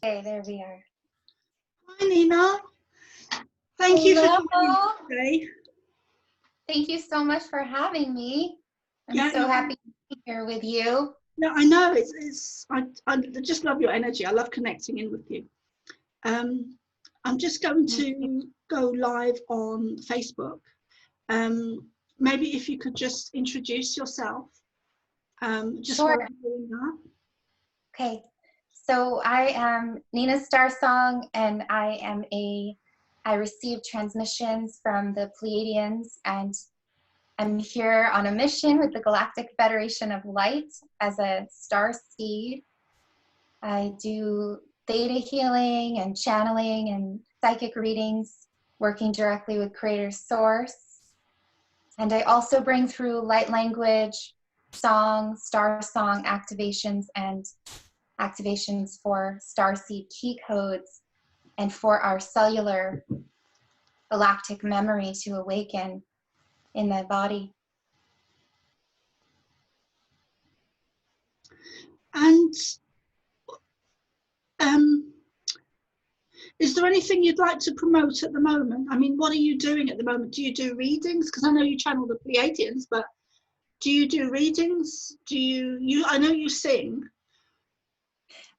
Okay, there we are. Hi, Nina. Thank you for joining Hello. us today. Thank you so much for having me. I'm Yeah, so happy to be here with you. No, I know I just love your energy. I love connecting in with you. I'm just going to go live on Facebook. Maybe if you could just introduce yourself. Just Sure. while I'm doing that. Okay, so I am Nina Starsong, and I receive transmissions from the Pleiadians, and I'm here on a mission with the Galactic Federation of Light as a Starseed. I do theta healing and channeling and psychic readings, working directly with Creator Source. And I also bring through light language, song, Starsong activations, and activations for Starseed key codes, and for our cellular galactic memory to awaken in the body. And is there anything you'd like to promote at the moment? I mean, what are you doing at the moment? Do you do readings? Because I know you channel the Pleiadians, but do you do readings? Do you I know you sing.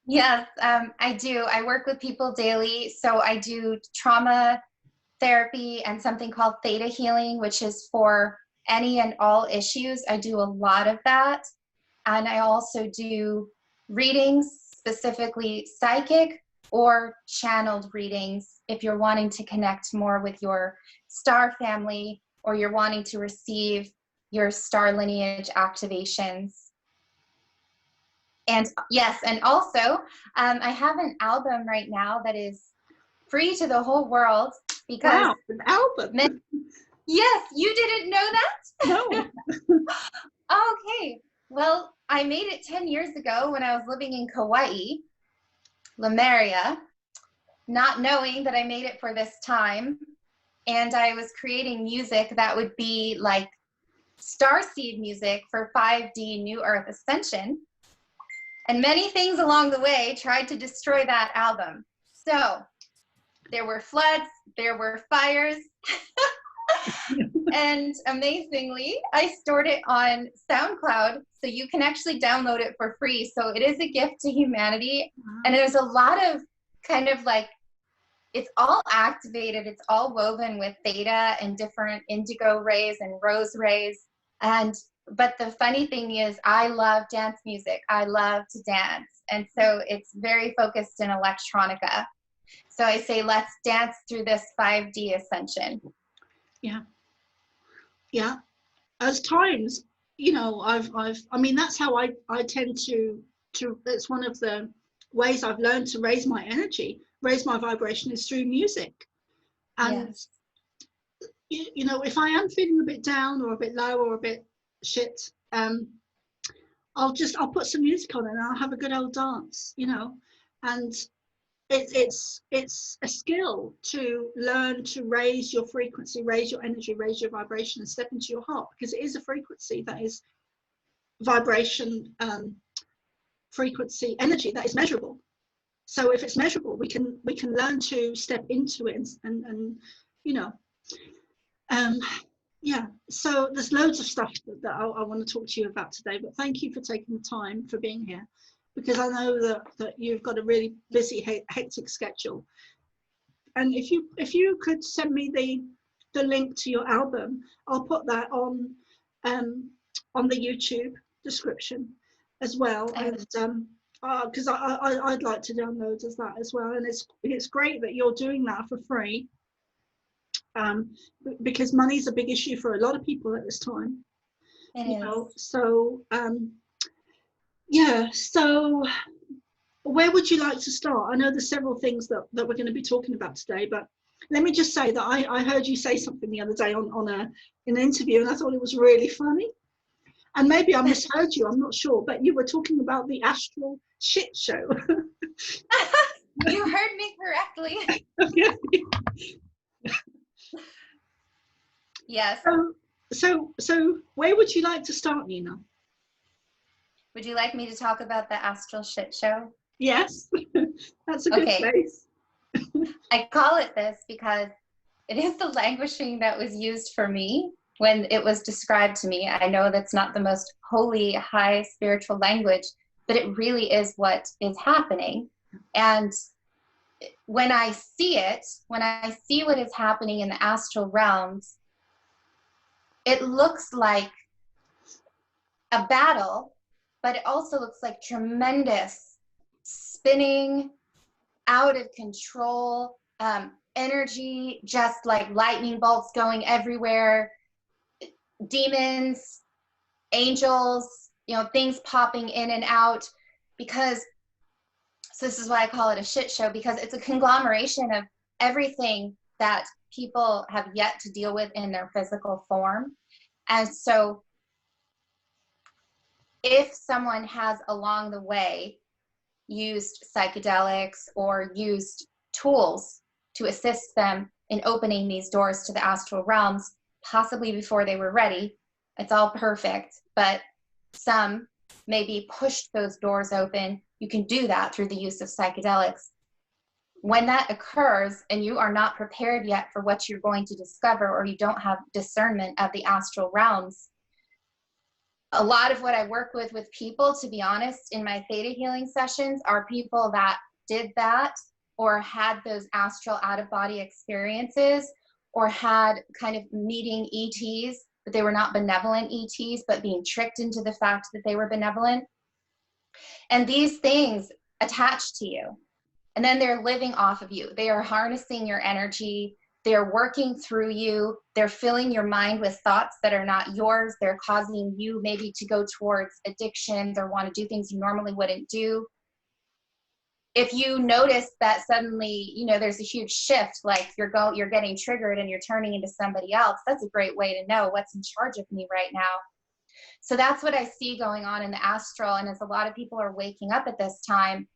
Yes, I do. I work with people daily. So I do trauma therapy and something called theta healing, which is for any and all issues. I do a lot of that. And I also do readings, specifically psychic or channeled readings, if you're wanting to connect more with your star family, or you're wanting to receive your star lineage activations. And yes, and also I have an album right now that is free to the whole world, because wow, an album. Yes, you didn't know that? No. Okay, well, I made it 10 years ago when I was living in Kauai, Lemuria, not knowing that I made it for this time. And I was creating music that would be like starseed music for 5D New Earth Ascension. And many things along the way tried to destroy that album. So there were floods, there were fires. And amazingly, I stored it on SoundCloud, so you can actually download it for free. So it is a gift to humanity. Wow. And there's a lot of kind of like, it's all activated, it's all woven with theta and different indigo rays and rose rays. But the funny thing is, I love dance music. I love to dance. And so it's very focused in electronica. So I say, let's dance through this 5D ascension. Yeah. Yeah. As times, you know, I mean, that's how I tend to, it's one of the ways I've learned to raise my energy, raise my vibration, is through music. And, Yes. you know, if I am feeling a bit down or a bit low or a bit shit, I'll put some music on and I'll have a good old dance, you know. And it's a skill to learn to raise your frequency, raise your energy, raise your vibration, and step into your heart, because it is a frequency that is vibration, frequency, energy that is measurable. So if it's measurable, we can learn to step into it and you know, yeah. So there's loads of stuff that I want to talk to you about today, but thank you for taking the time, for being here, because I know that you've got a really busy, hectic schedule. And if you could send me the link to your album, I'll put that on the YouTube description as well. And because I'd like to download that as well. And it's great that you're doing that for free, because money's a big issue for a lot of people at this time. It know, is. so yeah, so where would you like to start? I know there's several things that we're going to be talking about today, but let me just say that I heard you say something the other day on an interview, and I thought it was really funny. And maybe I misheard you, I'm not sure, but you were talking about the astral shit show. You heard me correctly. Okay. Yes. So where would you like to start, Nina? Would you like me to talk about the astral shit show? Yes, that's a good Okay, place. I call it this because it is the languishing that was used for me when it was described to me. I know that's not the most holy, high spiritual language, but it really is what is happening. And when I see it, when I see what is happening in the astral realms, it looks like a battle, but it also looks like tremendous spinning, out of control, energy, just like lightning bolts going everywhere, demons, angels, things popping in and out. Because, so this is why I call it a shit show, because it's a conglomeration of everything that people have yet to deal with in their physical form. And so if someone has along the way used psychedelics or used tools to assist them in opening these doors to the astral realms, possibly before they were ready, it's all perfect, but some maybe pushed those doors open. You can do that through the use of psychedelics. When that occurs and you are not prepared yet for what you're going to discover, or you don't have discernment of the astral realms, a lot of what I work with people, to be honest, in my theta healing sessions are people that did that or had those astral out-of-body experiences or had kind of meeting ETs, but they were not benevolent ETs, but being tricked into the fact that they were benevolent. And these things attach to you. And then they're living off of you. They are harnessing your energy. They're working through you. They're filling your mind with thoughts that are not yours. They're causing you maybe to go towards addictions or want to do things you normally wouldn't do. If you notice that suddenly, there's a huge shift, like you're getting triggered and you're turning into somebody else, that's a great way to know what's in charge of me right now. So that's what I see going on in the astral. And as a lot of people are waking up at this time,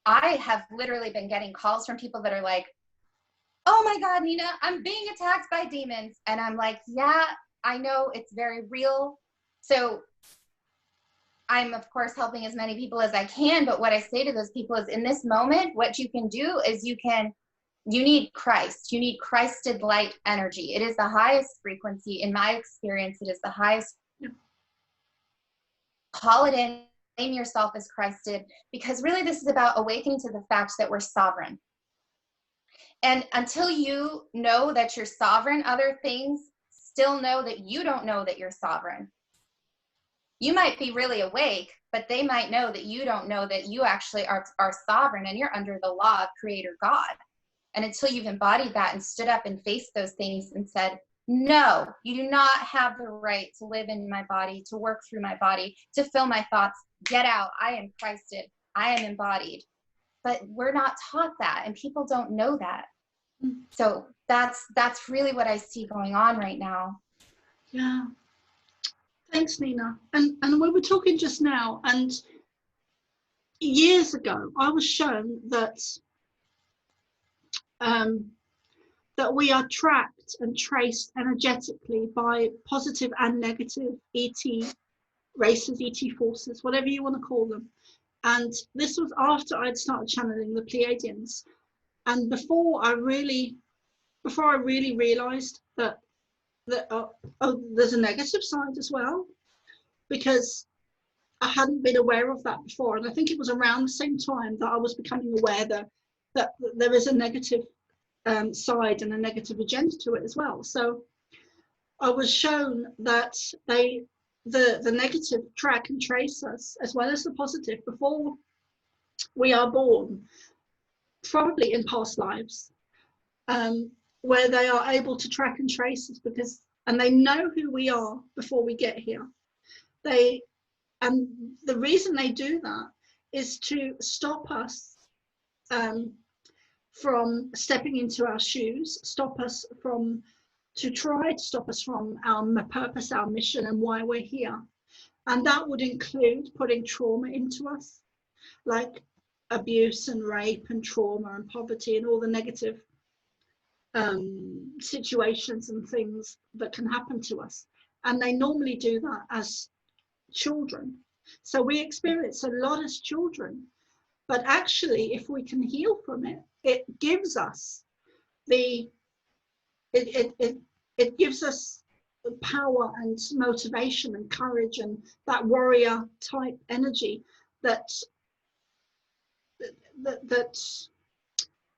I have literally been getting calls from people that are like, oh my God, Nina, I'm being attacked by demons. And I'm like, yeah, I know, it's very real. So I'm, of course, helping as many people as I can. But what I say to those people is, in this moment, what you can do is you need Christ. You need Christed light energy. It is the highest frequency. In my experience, it is the highest. Call it in, name yourself as Christed, because really this is about awakening to the fact that we're sovereign. And until you know that you're sovereign, other things still know that you don't know that you're sovereign. You might be really awake, but they might know that you don't know that you actually are sovereign and you're under the law of Creator God. And until you've embodied that and stood up and faced those things and said, no, you do not have the right to live in my body, to work through my body, to fill my thoughts. Get out. I am Christed. I am embodied. But we're not taught that, and people don't know that. So that's really what I see going on right now. Yeah. Thanks, Nina. And we were talking just now, and years ago, I was shown that that we are tracked and traced energetically by positive and negative ET races, ET forces, whatever you want to call them. And this was after I'd started channeling the Pleiadians, and before I really realized that there's a negative side as well, because I hadn't been aware of that before. And I think it was around the same time that I was becoming aware that there is a negative side and a negative agenda to it as well. So I was shown that the negative track and trace us, as well as the positive, before we are born, probably in past lives, where they are able to track and trace us, and they know who we are before we get here. And the reason they do that is to stop us from stepping into our shoes, try to stop us from our purpose, our mission, and why we're here. And that would include putting trauma into us, like abuse and rape and trauma and poverty and all the negative situations and things that can happen to us. And they normally do that as children. So we experience a lot as children But actually, if we can heal from it, it gives us the it gives us power and motivation and courage and that warrior type energy that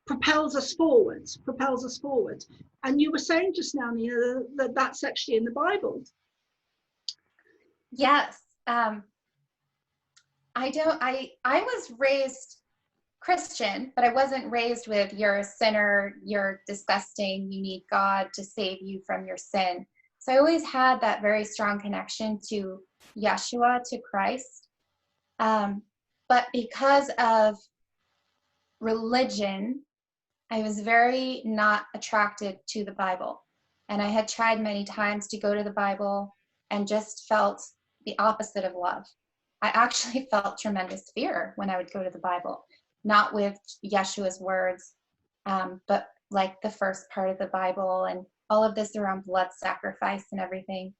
propels us forward. And you were saying just now, Nina, that that's actually in the Bible. Yes. I was raised Christian, but I wasn't raised with you're a sinner, you're disgusting, you need God to save you from your sin. So I always had that very strong connection to Yeshua, to Christ. But because of religion, I was very not attracted to the Bible. And I had tried many times to go to the Bible and just felt the opposite of love. I actually felt tremendous fear when I would go to the Bible, not with Yeshua's words, but like the first part of the Bible and all of this around blood sacrifice and everything.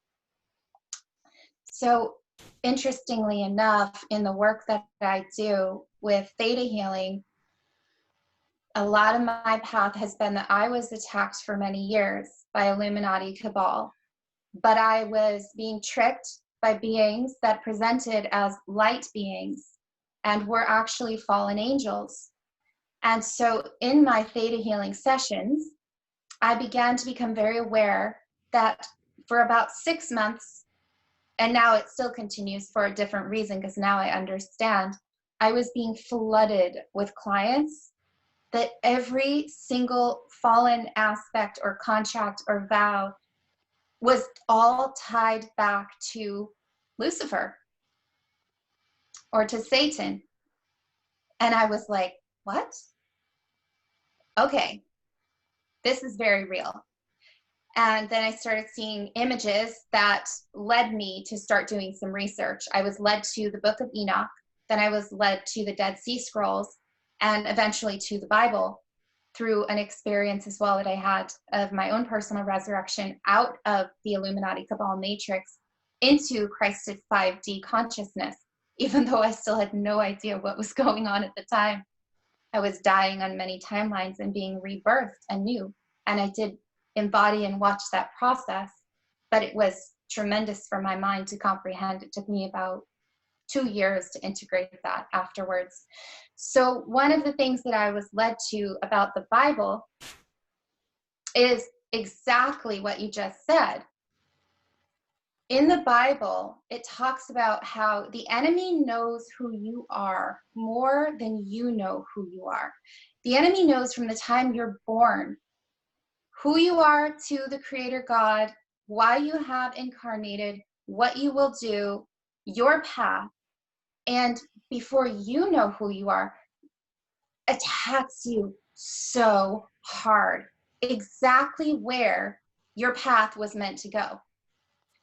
So interestingly enough, in the work that I do with theta healing, a lot of my path has been that I was attacked for many years by Illuminati cabal, but I was being tricked by beings that presented as light beings and were actually fallen angels. And so in my theta healing sessions, I began to become very aware that for about 6 months, and now it still continues for a different reason because now I understand, I was being flooded with clients that every single fallen aspect or contract or vow was all tied back to Lucifer or to Satan. And I was like, what? Okay, this is very real. And then I started seeing images that led me to start doing some research. I was led to the Book of Enoch, then I was led to the Dead Sea Scrolls, and eventually to the Bible through an experience as well that I had of my own personal resurrection out of the Illuminati Cabal matrix into Christed 5D consciousness, even though I still had no idea what was going on at the time. I was dying on many timelines and being rebirthed anew. And I did embody and watch that process, but it was tremendous for my mind to comprehend. It took me about 2 years to integrate that afterwards. So one of the things that I was led to about the Bible is exactly what you just said. In the Bible, it talks about how the enemy knows who you are more than you know who you are. The enemy knows from the time you're born who you are to the Creator God, why you have incarnated, what you will do, your path. And before you know who you are, attacks you so hard, exactly where your path was meant to go.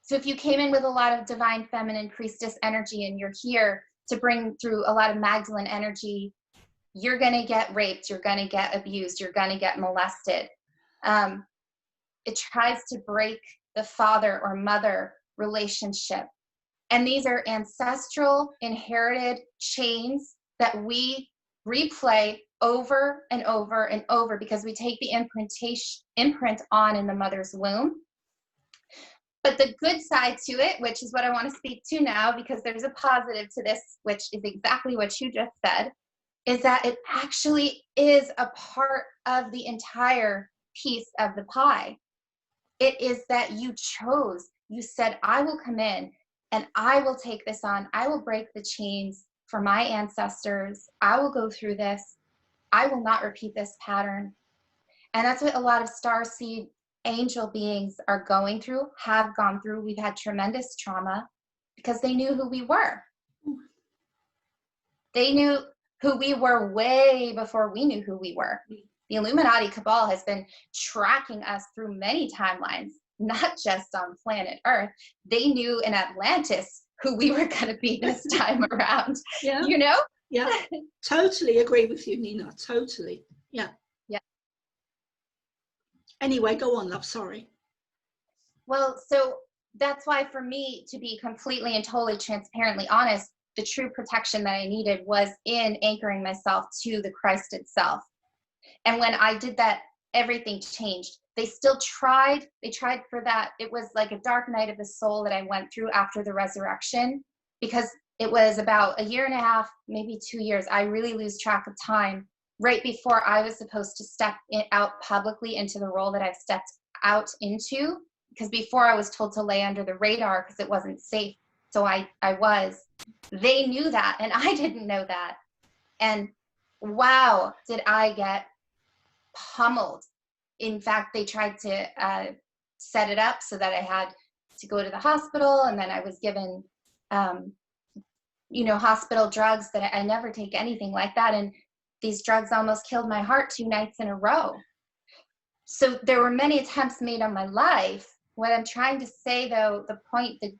So if you came in with a lot of divine feminine priestess energy and you're here to bring through a lot of Magdeline energy, you're going to get raped, you're going to get abused, you're going to get molested. It tries to break the father or mother relationship. And these are ancestral inherited chains that we replay over and over and over because we take the imprint on in the mother's womb. But the good side to it, which is what I want to speak to now, because there's a positive to this, which is exactly what you just said, is that it actually is a part of the entire piece of the pie. It is that you chose, you said, I will come in and I will take this on. I will break the chains for my ancestors. I will go through this. I will not repeat this pattern. And that's what a lot of starseed angel beings are going through, have gone through. We've had tremendous trauma because they knew who we were. They knew who we were way before we knew who we were. The Illuminati cabal has been tracking us through many timelines, not just on planet Earth. They knew in Atlantis who we were going to be this time around. Yeah. You know? Yeah. Totally agree with you, Nina. Totally. Yeah. Yeah. Anyway, go on, love. Sorry. Well, so that's why for me, to be completely and totally transparently honest, the true protection that I needed was in anchoring myself to the Christ itself. And when I did that, everything changed. They still tried. They tried for that. It was like a dark night of the soul that I went through after the resurrection, because it was about a year and a half, maybe 2 years. I really lose track of time. Right before I was supposed to step out publicly into the role that I've stepped out into, because before I was told to lay under the radar because it wasn't safe. So I was. They knew that, and I didn't know that. And wow, did I get pummeled. In fact, they tried to set it up so that I had to go to the hospital, and then I was given, hospital drugs that I never take anything like that. And these drugs almost killed my heart 2 nights in a row. So there were many attempts made on my life. What I'm trying to say, though, the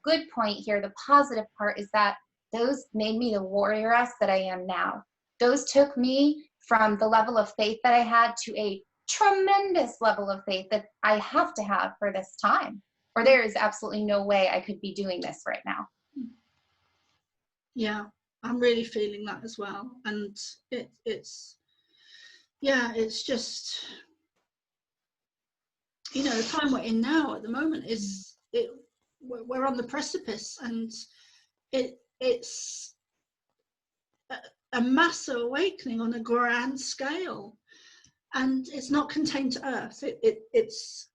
good point here, the positive part is that those made me the warrioress that I am now. Those took me from the level of faith that I had to a tremendous level of faith that I have to have for this time, or there is absolutely no way I could be doing this right now. Yeah, I'm really feeling that as well. And it's just, the time we're in now at the moment we're on the precipice, and it's a mass awakening on a grand scale, and it's not contained to Earth. It's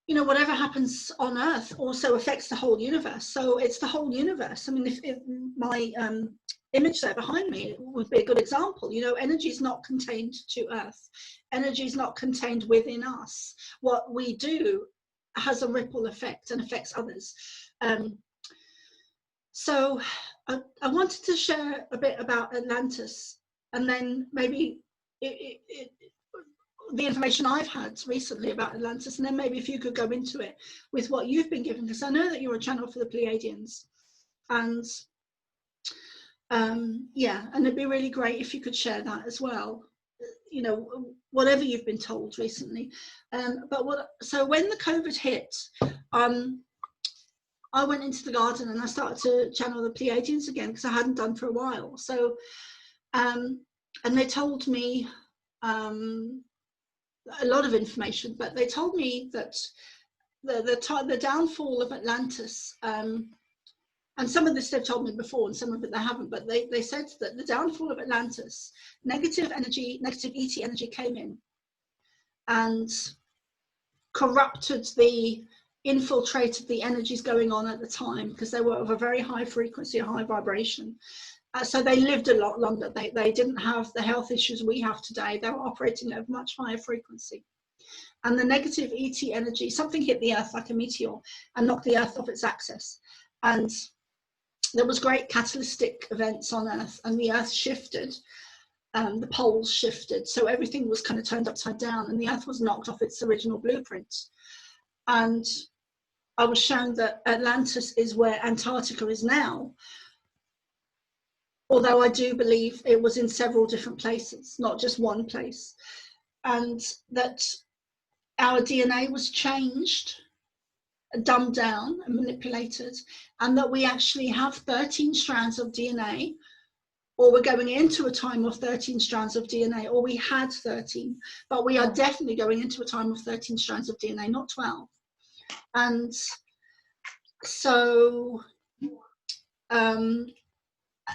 whatever happens on Earth also affects the whole universe. So it's the whole universe. I mean, if my image there behind me would be a good example. Energy is not contained to Earth. Energy is not contained within us. What we do has a ripple effect and affects others. So I wanted to share a bit about Atlantis, and then maybe the information I've had recently about Atlantis, and then maybe if you could go into it with what you've been given, because I know that you're a channel for the Pleiadians, and and it'd be really great if you could share that as well, whatever you've been told recently. So when the COVID hit, I went into the garden and I started to channel the Pleiadians again, because I hadn't done for a while. So and they told me a lot of information, but they told me that the downfall of Atlantis, and some of this they've told me before and some of it they haven't, but they said that the downfall of Atlantis, negative ET energy came in and infiltrated the energies going on at the time, because they were of a very high frequency, a high vibration. So they lived a lot longer. They didn't have the health issues we have today. They were operating at a much higher frequency. And the negative ET energy, something hit the Earth like a meteor and knocked the Earth off its axis. And there was great catalytic events on Earth, and the Earth shifted. The poles shifted. So everything was kind of turned upside down, and the Earth was knocked off its original blueprint. And I was shown that Atlantis is where Antarctica is now, although I do believe it was in several different places, not just one place, and that our DNA was changed, dumbed down and manipulated, and that we actually have 13 strands of DNA, or we're going into a time of 13 strands of DNA, or we had 13, but we are definitely going into a time of 13 strands of DNA, not 12. And so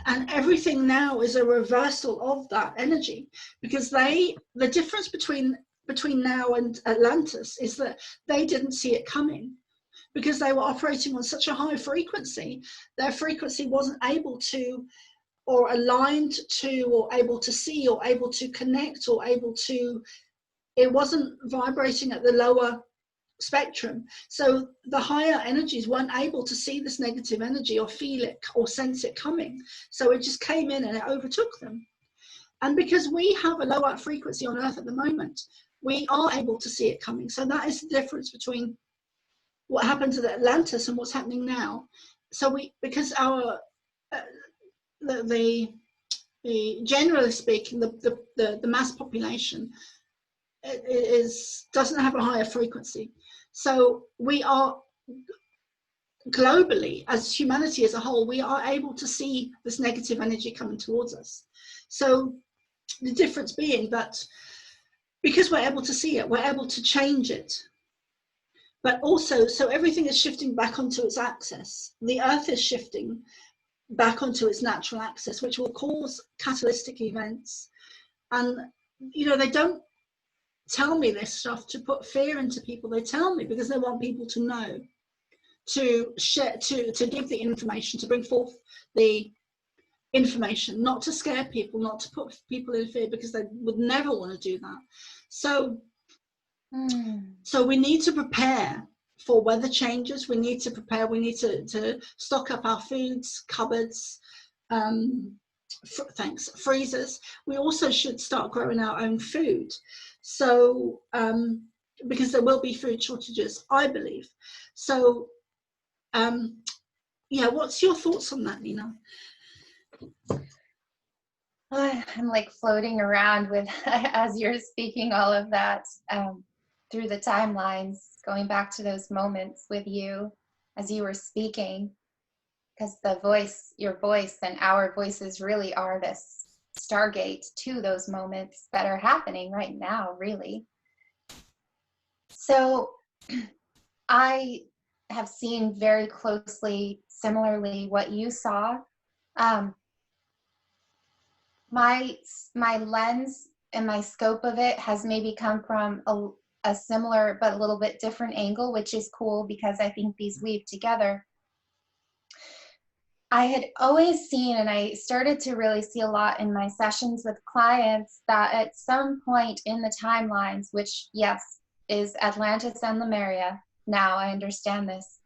and everything now is a reversal of that energy, because the difference between now and Atlantis is that they didn't see it coming, because they were operating on such a high frequency. Their frequency wasn't able to, or aligned to, or able to see, or able to connect, or able to, it wasn't vibrating at the lower spectrum. So the higher energies weren't able to see this negative energy or feel it or sense it coming. So it just came in and it overtook them. And because we have a lower frequency on Earth at the moment, we are able to see it coming. So that is the difference between what happened to the Atlantis and what's happening now. So because our the generally speaking, the mass population doesn't have a higher frequency. So we are globally, as humanity as a whole, we are able to see this negative energy coming towards us. So the difference being that because we're able to see it, we're able to change it. But also, so everything is shifting back onto its axis. The earth is shifting back onto its natural axis, which will cause catalytic events. And, you know, they don't tell me this stuff to put fear into people. They tell me because they want people to know, to share, to give the information, to bring forth the information, not to scare people, not to put people in fear, because they would never want to do that. So so we need to prepare for weather changes. We need to prepare. We need to stock up our foods, cupboards, freezers. We also should start growing our own food. So because there will be food shortages, I believe. So yeah, what's your thoughts on that, Nina? I'm like floating around with, as you're speaking all of that, through the timelines, going back to those moments with you as you were speaking, because the voice, your voice and our voices really are this stargate to those moments that are happening right now, really. So I have seen very closely, similarly, what you saw. My lens and my scope of it has maybe come from a similar but a little bit different angle, which is cool because I think these weave together. I had always seen, and I started to really see a lot in my sessions with clients, that at some point in the timelines, which yes, is Atlantis and Lemuria, now I understand this,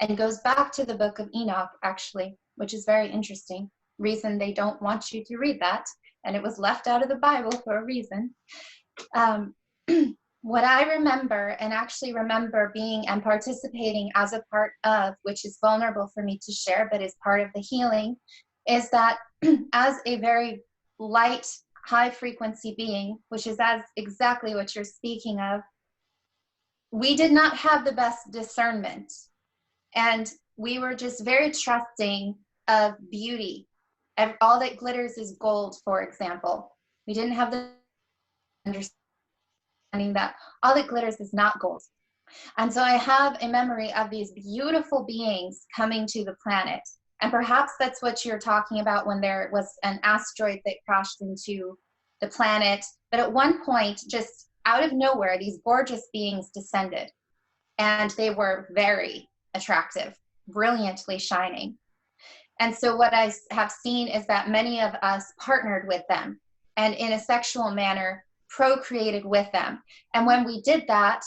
and goes back to the Book of Enoch, actually, which is very interesting. Reason they don't want you to read that, and it was left out of the Bible for a reason. What I remember, and actually remember being and participating as a part of, which is vulnerable for me to share, but is part of the healing, is that as a very light, high frequency being, which is as exactly what you're speaking of, we did not have the best discernment. And we were just very trusting of beauty. All that glitters is gold, for example. We didn't have the understanding that all that glitters is not gold. And so I have a memory of these beautiful beings coming to the planet. And perhaps that's what you're talking about when there was an asteroid that crashed into the planet. But at one point, just out of nowhere, these gorgeous beings descended. And they were very attractive, brilliantly shining. And so what I have seen is that many of us partnered with them and in a sexual manner procreated with them. And when we did that,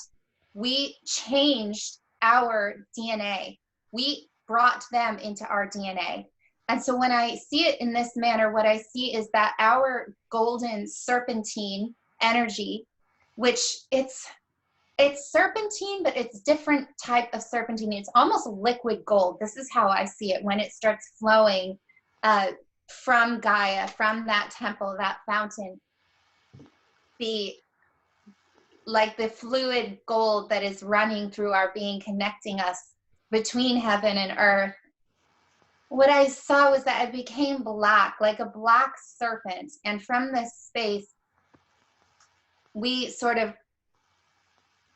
we changed our DNA. We brought them into our DNA. And so when I see it in this manner, what I see is that our golden serpentine energy, which it's serpentine, but it's different type of serpentine. It's almost liquid gold. This is how I see it when it starts flowing from Gaia, from that temple, that fountain. Like the fluid gold that is running through our being, connecting us between heaven and earth. What I saw was that it became black, like a black serpent. And from this space, we sort of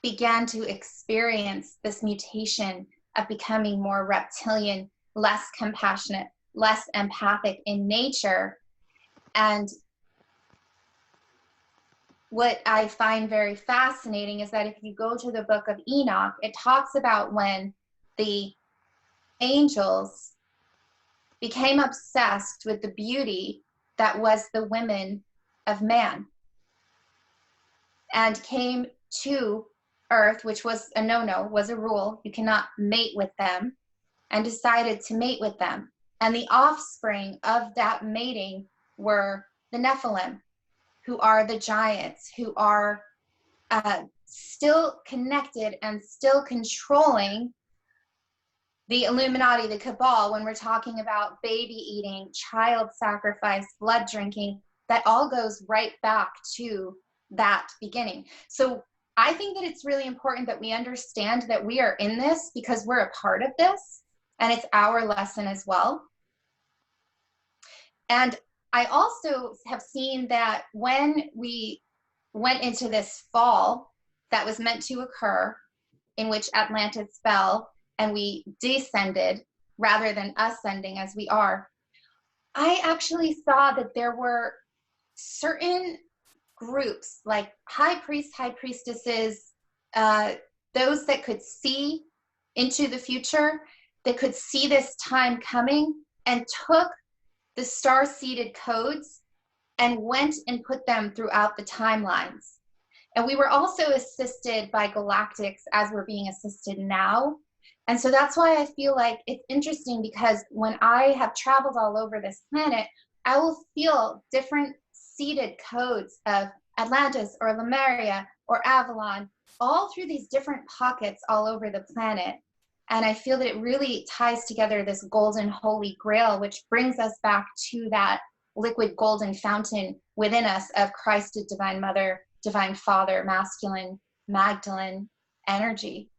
began to experience this mutation of becoming more reptilian, less compassionate, less empathic in nature. And what I find very fascinating is that if you go to the Book of Enoch, it talks about when the angels became obsessed with the beauty that was the women of man and came to Earth, which was a no-no, was a rule. You cannot mate with them, and decided to mate with them. And the offspring of that mating were the Nephilim, who are the giants, who are still connected and still controlling the Illuminati, the Cabal, when we're talking about baby eating, child sacrifice, blood drinking. That all goes right back to that beginning. So I think that it's really important that we understand that we are in this because we're a part of this, and it's our lesson as well. And I also have seen that when we went into this fall that was meant to occur, in which Atlantis fell and we descended rather than ascending as we are, I actually saw that there were certain groups like high priests, high priestesses, those that could see into the future, that could see this time coming, and took the star-seeded codes and went and put them throughout the timelines. And we were also assisted by galactics as we're being assisted now. And so that's why I feel like it's interesting, because when I have traveled all over this planet, I will feel different seeded codes of Atlantis or Lemuria or Avalon, all through these different pockets all over the planet. And I feel that it really ties together this golden holy grail, which brings us back to that liquid golden fountain within us of Christed Divine Mother, Divine Father, masculine, Magdeline energy.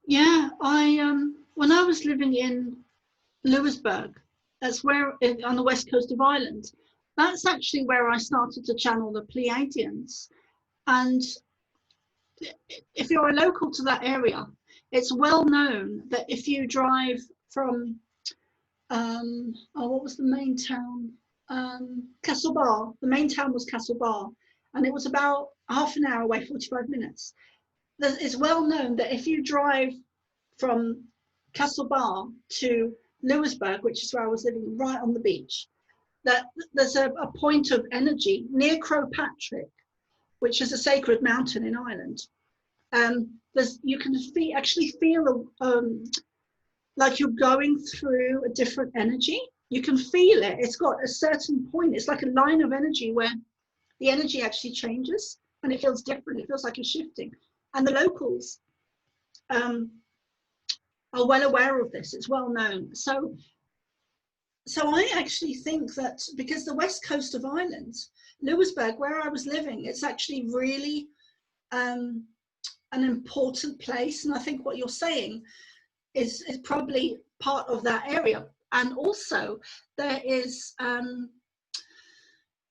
Yeah, when I was living in Lewisburg, that's where on the west coast of Ireland, that's actually where I started to channel the Pleiadians. And if you're a local to that area, it's well known that if you drive from what was the main town? Castlebar. The main town was Castlebar, and it was about half an hour away, 45 minutes. It's well known that if you drive from Castlebar to Lewisburg, which is where I was living, right on the beach, that there's a point of energy near Croagh Patrick, which is a sacred mountain in Ireland. You can actually feel like you're going through a different energy. You can feel it. It's got a certain point. It's like a line of energy where the energy actually changes and it feels different. It feels like it's shifting. And the locals are well aware of this. It's well known. So I actually think that because the west coast of Ireland, Lewisburg, where I was living, it's actually really an important place. And I think what you're saying is probably part of that area. And also there is,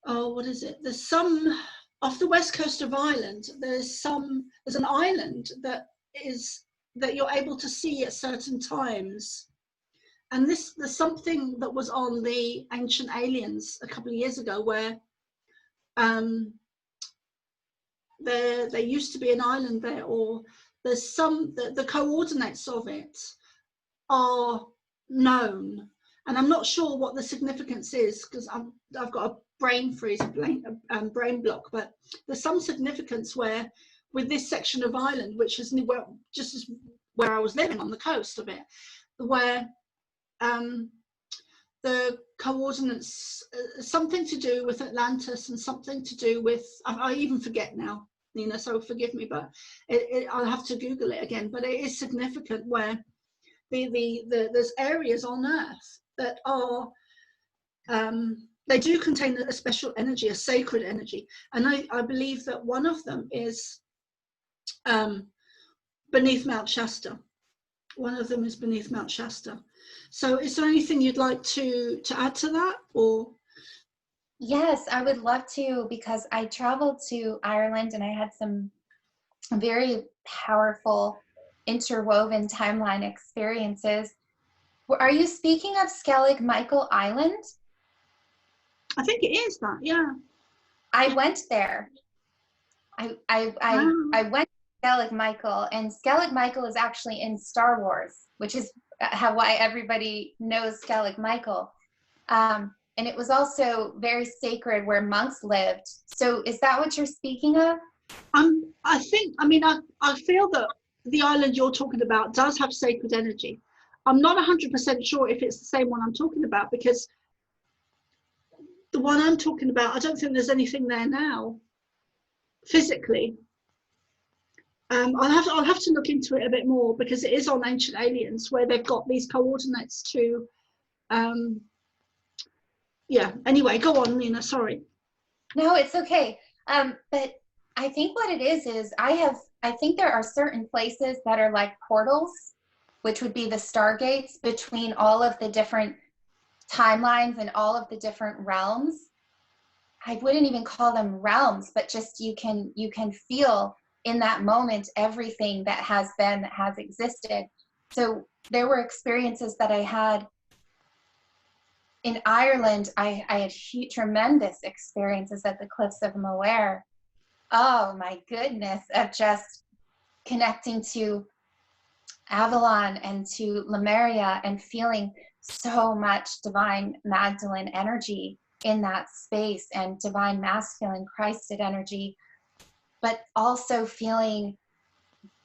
what is it? There's some, off the west coast of Ireland, there's an island that you're able to see at certain times. And there's something that was on the Ancient Aliens a couple of years ago where there used to be an island there, or there's the coordinates of it are known, and I'm not sure what the significance is because I've got a brain freeze, brain block, but there's some significance where with this section of Ireland, which is just as where I was living on the coast of it, where the coordinates, something to do with Atlantis and something to do with, I even forget now, Nina, so forgive me, but I'll have to Google it again, but it is significant where there's areas on Earth that are, they do contain a special energy, a sacred energy. And I believe that one of them is beneath Mount Shasta. One of them is beneath Mount Shasta. So is there anything you'd like to add to that, or? Yes, I would love to, because I traveled to Ireland and I had some very powerful interwoven timeline experiences. Are you speaking of Skellig Michael Island? I think it is that, yeah. I went there. I went to Skellig Michael, and Skellig Michael is actually in Star Wars, which is why everybody knows Skellig Michael. And it was also very sacred where monks lived. So is that what you're speaking of? I feel that the island you're talking about does have sacred energy. I'm not 100% sure if it's the same one I'm talking about, because the one I'm talking about, I don't think there's anything there now, physically. I'll have to look into it a bit more, because it is on Ancient Aliens where they've got these coordinates to, yeah, anyway, go on, Nina, sorry. No, it's okay. But I think what it is I think there are certain places that are like portals, which would be the stargates between all of the different timelines and all of the different realms. I wouldn't even call them realms, but just you can feel in that moment everything that has been, that has existed. So there were experiences that I had in Ireland. I had tremendous experiences at the Cliffs of Moher. Oh my goodness, of just connecting to Avalon and to Lemuria and feeling so much divine Magdalene energy in that space, and divine masculine Christed energy, but also feeling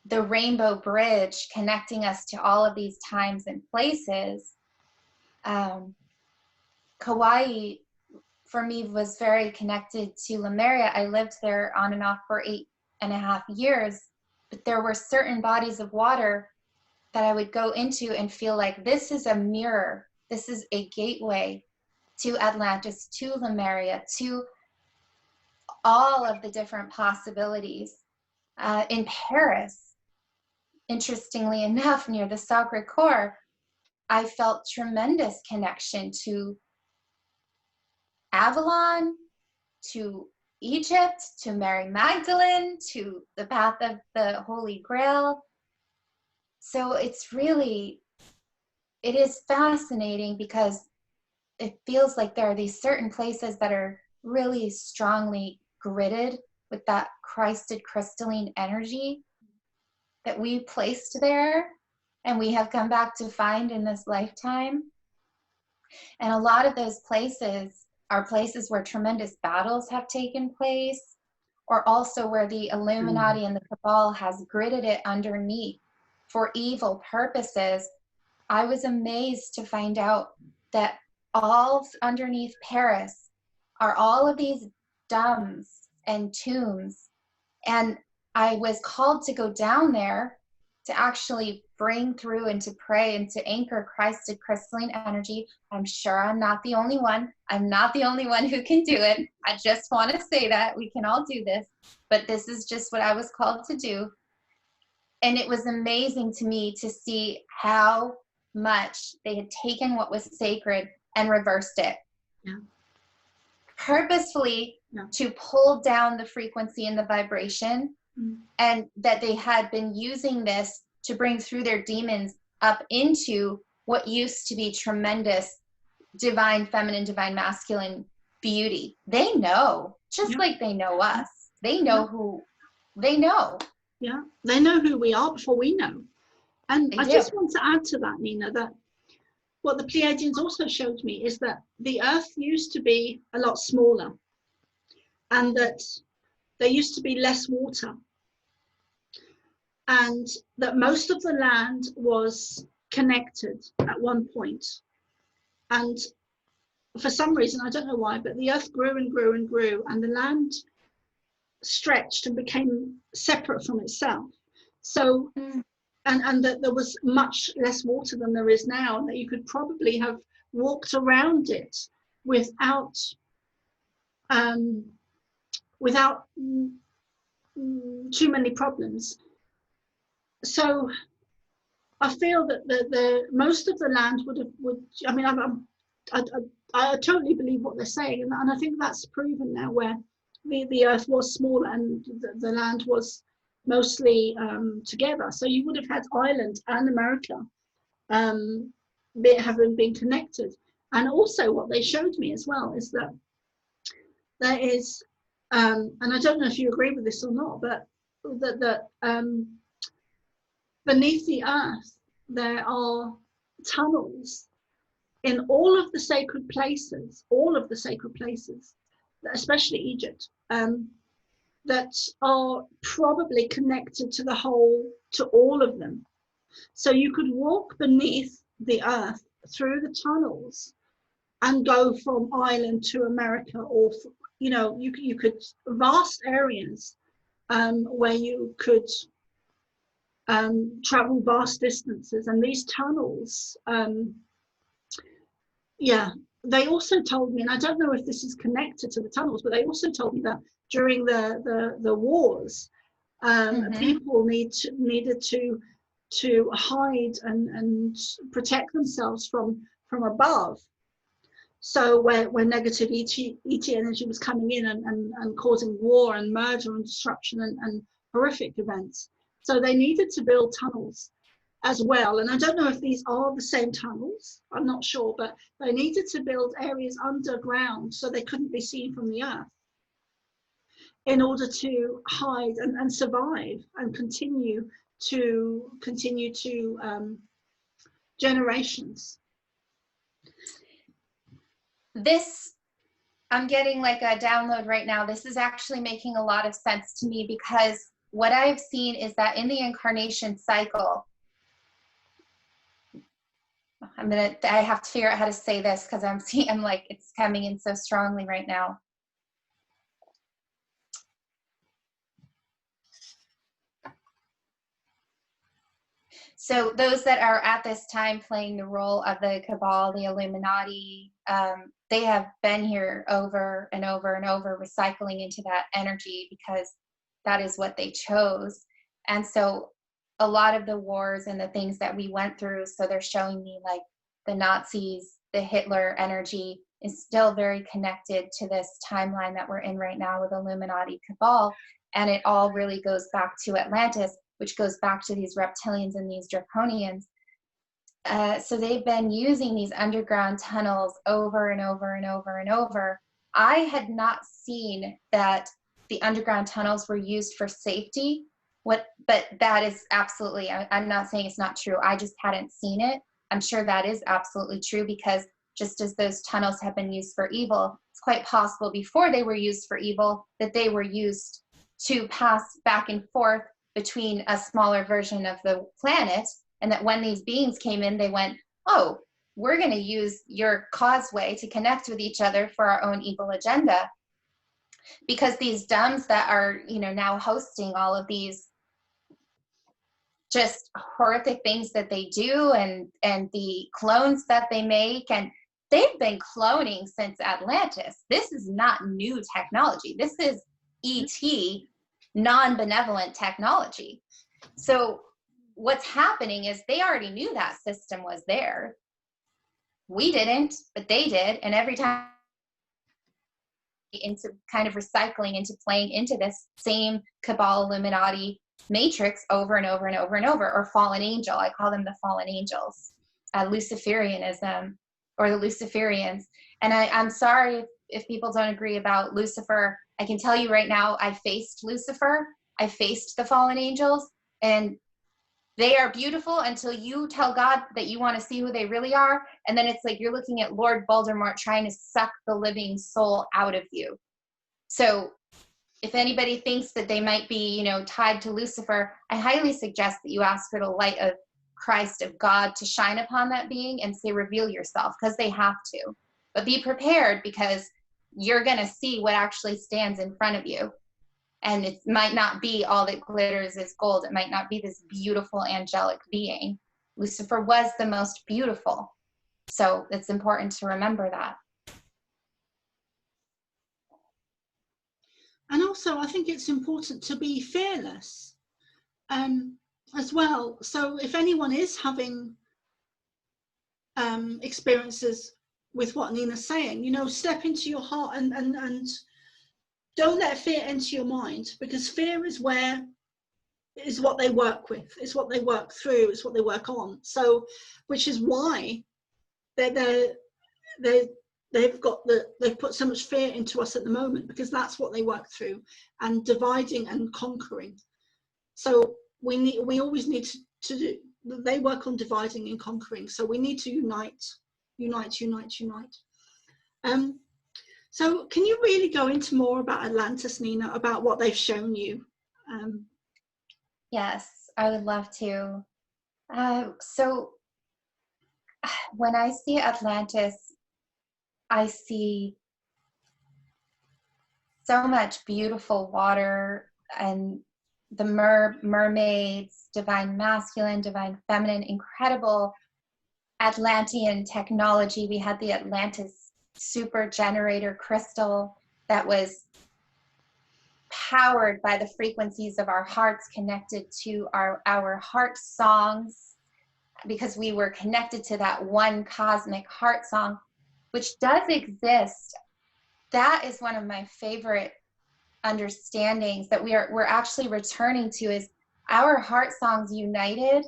the rainbow bridge connecting us to all of these times and places. Kauai for me was very connected to Lemuria. I lived there on and off for 8.5 years, but there were certain bodies of water that I would go into and feel like this is a mirror, this is a gateway to Atlantis, to Lemuria, to all of the different possibilities. In Paris, interestingly enough, near the Sacre Coeur, I felt tremendous connection to Avalon, to Egypt, to Mary Magdalene, to the path of the Holy Grail. So it is fascinating, because it feels like there are these certain places that are really strongly gridded with that Christed crystalline energy that we placed there and we have come back to find in this lifetime. And a lot of those places are places where tremendous battles have taken place, or also where the Illuminati and the Cabal has gridded it underneath for evil purposes. I was amazed to find out that all underneath Paris are all of these domes and tombs. And I was called to go down there to actually bring through and to pray and to anchor Christed crystalline energy. I'm sure I'm not the only one. I'm not the only one who can do it. I just want to say that we can all do this, but this is just what I was called to do. And it was amazing to me to see how much they had taken what was sacred and reversed it. Yeah. Purposefully, yeah. to pull down the frequency and the vibration, and that they had been using this to bring through their demons up into what used to be tremendous divine feminine, divine masculine beauty. They know, just like they know us. They know who they know. Yeah, they know who we are before we know. And I just want to add to that, Nina, that what the Pleiadians also showed me is that the Earth used to be a lot smaller, and that there used to be less water, and that most of the land was connected at one point. And for some reason, I don't know why, but the Earth grew and grew and grew, and the land stretched and became separate from itself. So and that there was much less water than there is now, and that you could probably have walked around it without too many problems. So I feel that the most of the land I totally believe what they're saying, and I think that's proven now, where the Earth was small and the land was mostly together. So you would have had Ireland and America having been connected. And also what they showed me as well is that there is, and I don't know if you agree with this or not, but that beneath the Earth there are tunnels in all of the sacred places, especially Egypt, that are probably connected to all of them. So you could walk beneath the Earth through the tunnels and go from Ireland to America, or you could vast areas where you could travel vast distances. And these tunnels, they also told me, and I don't know if this is connected to the tunnels, but they also told me that during the wars, people needed to hide and protect themselves from above. So where negative ET energy was coming in and causing war and murder and destruction and horrific events. So they needed to build tunnels as well. And I don't know if these are the same tunnels, I'm not sure, but they needed to build areas underground so they couldn't be seen from the earth in order to hide and survive and continue to generations. This, I'm getting like a download right now. This is actually making a lot of sense to me, because what I've seen is that in the incarnation cycle, I have to figure out how to say this because I'm like, it's coming in so strongly right now. So those that are at this time playing the role of the Cabal, the Illuminati, they have been here over and over and over, recycling into that energy because that is what they chose. And so a lot of the wars and the things that we went through, so they're showing me like the Nazis, the Hitler energy is still very connected to this timeline that we're in right now with Illuminati Cabal. And it all really goes back to Atlantis, which goes back to these reptilians and these draconians. So they've been using these underground tunnels over and over and over and over. I had not seen that the underground tunnels were used for safety. But that is absolutely, I'm not saying it's not true. I just hadn't seen it. I'm sure that is absolutely true, because just as those tunnels have been used for evil, it's quite possible before they were used for evil that they were used to pass back and forth between a smaller version of the planet, and that when these beings came in, they went, oh, we're going to use your causeway to connect with each other for our own evil agenda. Because these dumbs that are, now hosting all of these just horrific things that they do, and the clones that they make, and they've been cloning since Atlantis. This is not new technology. This is ET, non-benevolent technology. So what's happening is they already knew that system was there. We didn't, but they did. And every time into kind of recycling into playing into this same Cabal Illuminati matrix over and over and over and over, or fallen angel. I call them the fallen angels, Luciferianism, or the Luciferians. And I'm sorry if people don't agree about Lucifer. I can tell you right now, I faced Lucifer, I faced the fallen angels, and they are beautiful until you tell God that you want to see who they really are. And then it's like you're looking at Lord Voldemort trying to suck the living soul out of you. So if anybody thinks that they might be, tied to Lucifer, I highly suggest that you ask for the light of Christ, of God, to shine upon that being and say, reveal yourself, because they have to. But be prepared, because you're going to see what actually stands in front of you. And it might not be all that glitters is gold. It might not be this beautiful angelic being. Lucifer was the most beautiful. So it's important to remember that. And also, I think it's important to be fearless as well. So if anyone is having experiences with what Nina's saying, step into your heart and don't let fear enter your mind, because fear is what they work with, it's what they work through, it's what they work on. So, which is why they've put so much fear into us at the moment, because that's what they work through, and dividing and conquering. So we always need to do, they work on dividing and conquering. So we need to unite. So can you really go into more about Atlantis, Nina, about what they've shown you? Yes, I would love to. So when I see Atlantis, I see so much beautiful water, and the mermaids, divine masculine, divine feminine, incredible Atlantean technology. We had the Atlantis super generator crystal that was powered by the frequencies of our hearts, connected to our heart songs, because we were connected to that one cosmic heart song, which does exist. That is one of my favorite understandings that we're actually returning to, is our heart songs united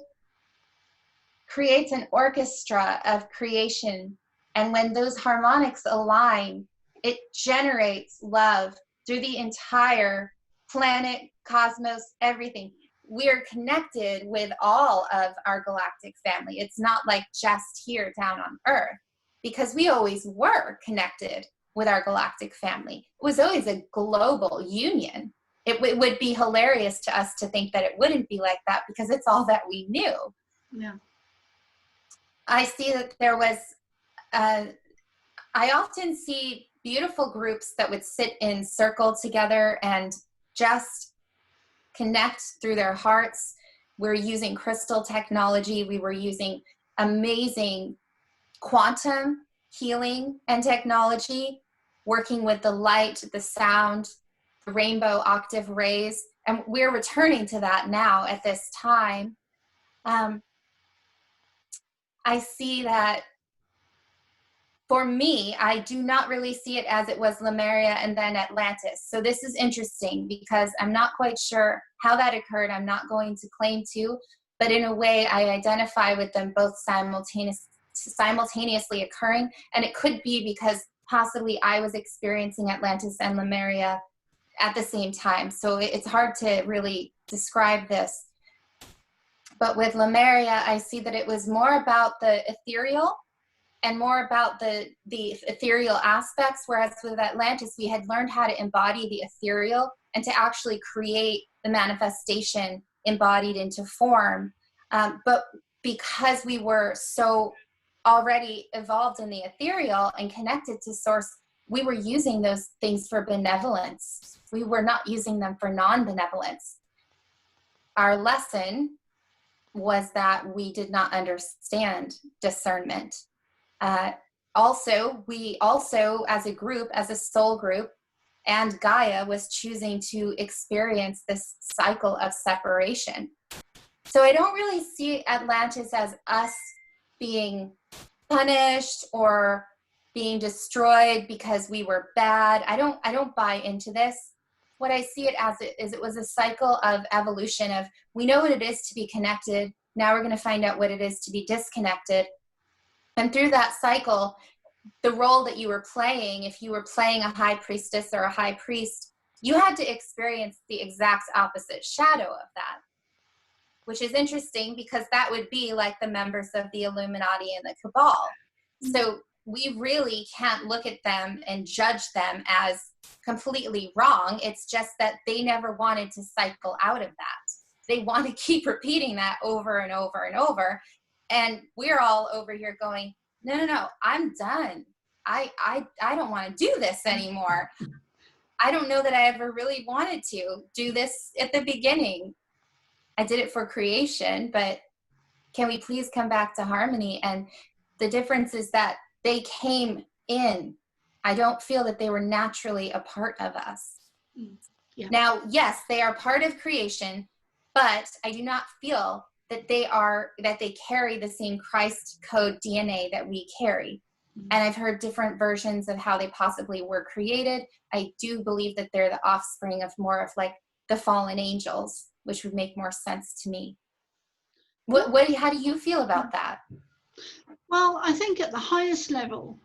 creates an orchestra of creation. And when those harmonics align, it generates love through the entire planet, cosmos, everything. We're connected with all of our galactic family. It's not like just here down on Earth, because we always were connected with our galactic family. It was always a global union. It would be hilarious to us to think that it wouldn't be like that, because it's all that we knew. Yeah. I see that there was, I often see beautiful groups that would sit in circle together and just connect through their hearts. We're using crystal technology. We were using amazing quantum healing and technology, working with the light, the sound, the rainbow octave rays. And we're returning to that now at this time. I see that, for me, I do not really see it as it was Lemuria and then Atlantis. So this is interesting, because I'm not quite sure how that occurred. I'm not going to claim to, but in a way I identify with them both simultaneously occurring. And it could be because possibly I was experiencing Atlantis and Lemuria at the same time. So it's hard to really describe this. But with Lemuria, I see that it was more about the ethereal and more about the ethereal aspects, whereas with Atlantis, we had learned how to embody the ethereal and to actually create the manifestation embodied into form. But because we were so already evolved in the ethereal and connected to source, we were using those things for benevolence. We were not using them for non-benevolence. Our lesson was that we did not understand discernment. We also, as a group, as a soul group, and Gaia was choosing to experience this cycle of separation. So I don't really see Atlantis as us being punished or being destroyed because we were bad. I don't buy into this. What I see it as is it was a cycle of evolution of, we know what it is to be connected. Now we're going to find out what it is to be disconnected. And through that cycle, the role that you were playing, if you were playing a high priestess or a high priest, you had to experience the exact opposite shadow of that, which is interesting because that would be like the members of the Illuminati and the Cabal. So we really can't look at them and judge them as completely wrong. It's just that they never wanted to cycle out of that. They want to keep repeating that over and over and over. And we're all over here going, no, I'm done. I don't want to do this anymore. I don't know that I ever really wanted to do this at the beginning. I did it for creation, but can we please come back to harmony? And the difference is that they came in. I don't feel that they were naturally a part of us. Yeah. Now, yes, they are part of creation, but I do not feel that they carry the same Christ code DNA that we carry. And I've heard different versions of how they possibly were created. I do believe that they're the offspring of more of like the fallen angels, which would make more sense to me. How do you feel about that? Well, I think at the highest level,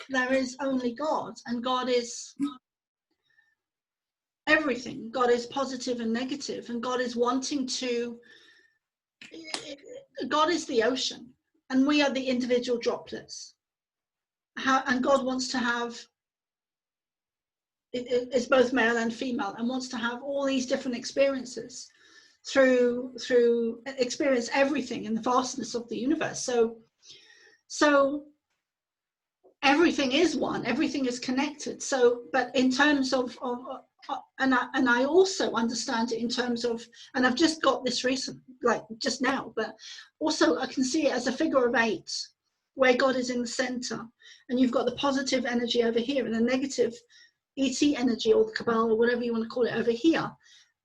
there is only God, and God is everything. God is positive and negative, and God is wanting to, God is the ocean, and we are the individual droplets. And God wants to have, it's both male and female, and wants to have all these different experiences through experience everything in the vastness of the universe. So everything is one, everything is connected. So, but in terms of and I also understand it in terms of, and I've just got this recent, like just now, but also I can see it as a figure of 8. where God is in the center, and you've got the positive energy over here and the negative ET energy, or the Cabal, or whatever you want to call it, over here.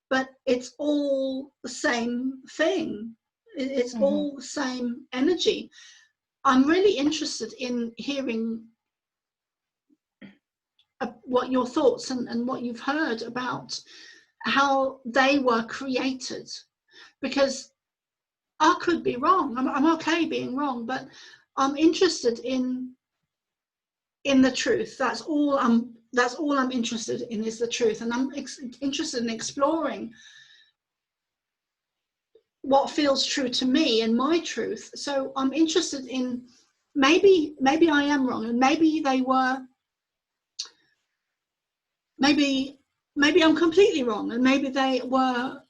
But it's all the same thing. It's all the same energy. I'm really interested in hearing what your thoughts and what you've heard about how they were created, because I could be wrong. I'm okay being wrong, but I'm interested in the truth. That's all I'm interested in, is the truth, and I'm interested in exploring what feels true to me and my truth. So I'm interested in, maybe I am wrong, and maybe they were, maybe I'm completely wrong, and maybe they were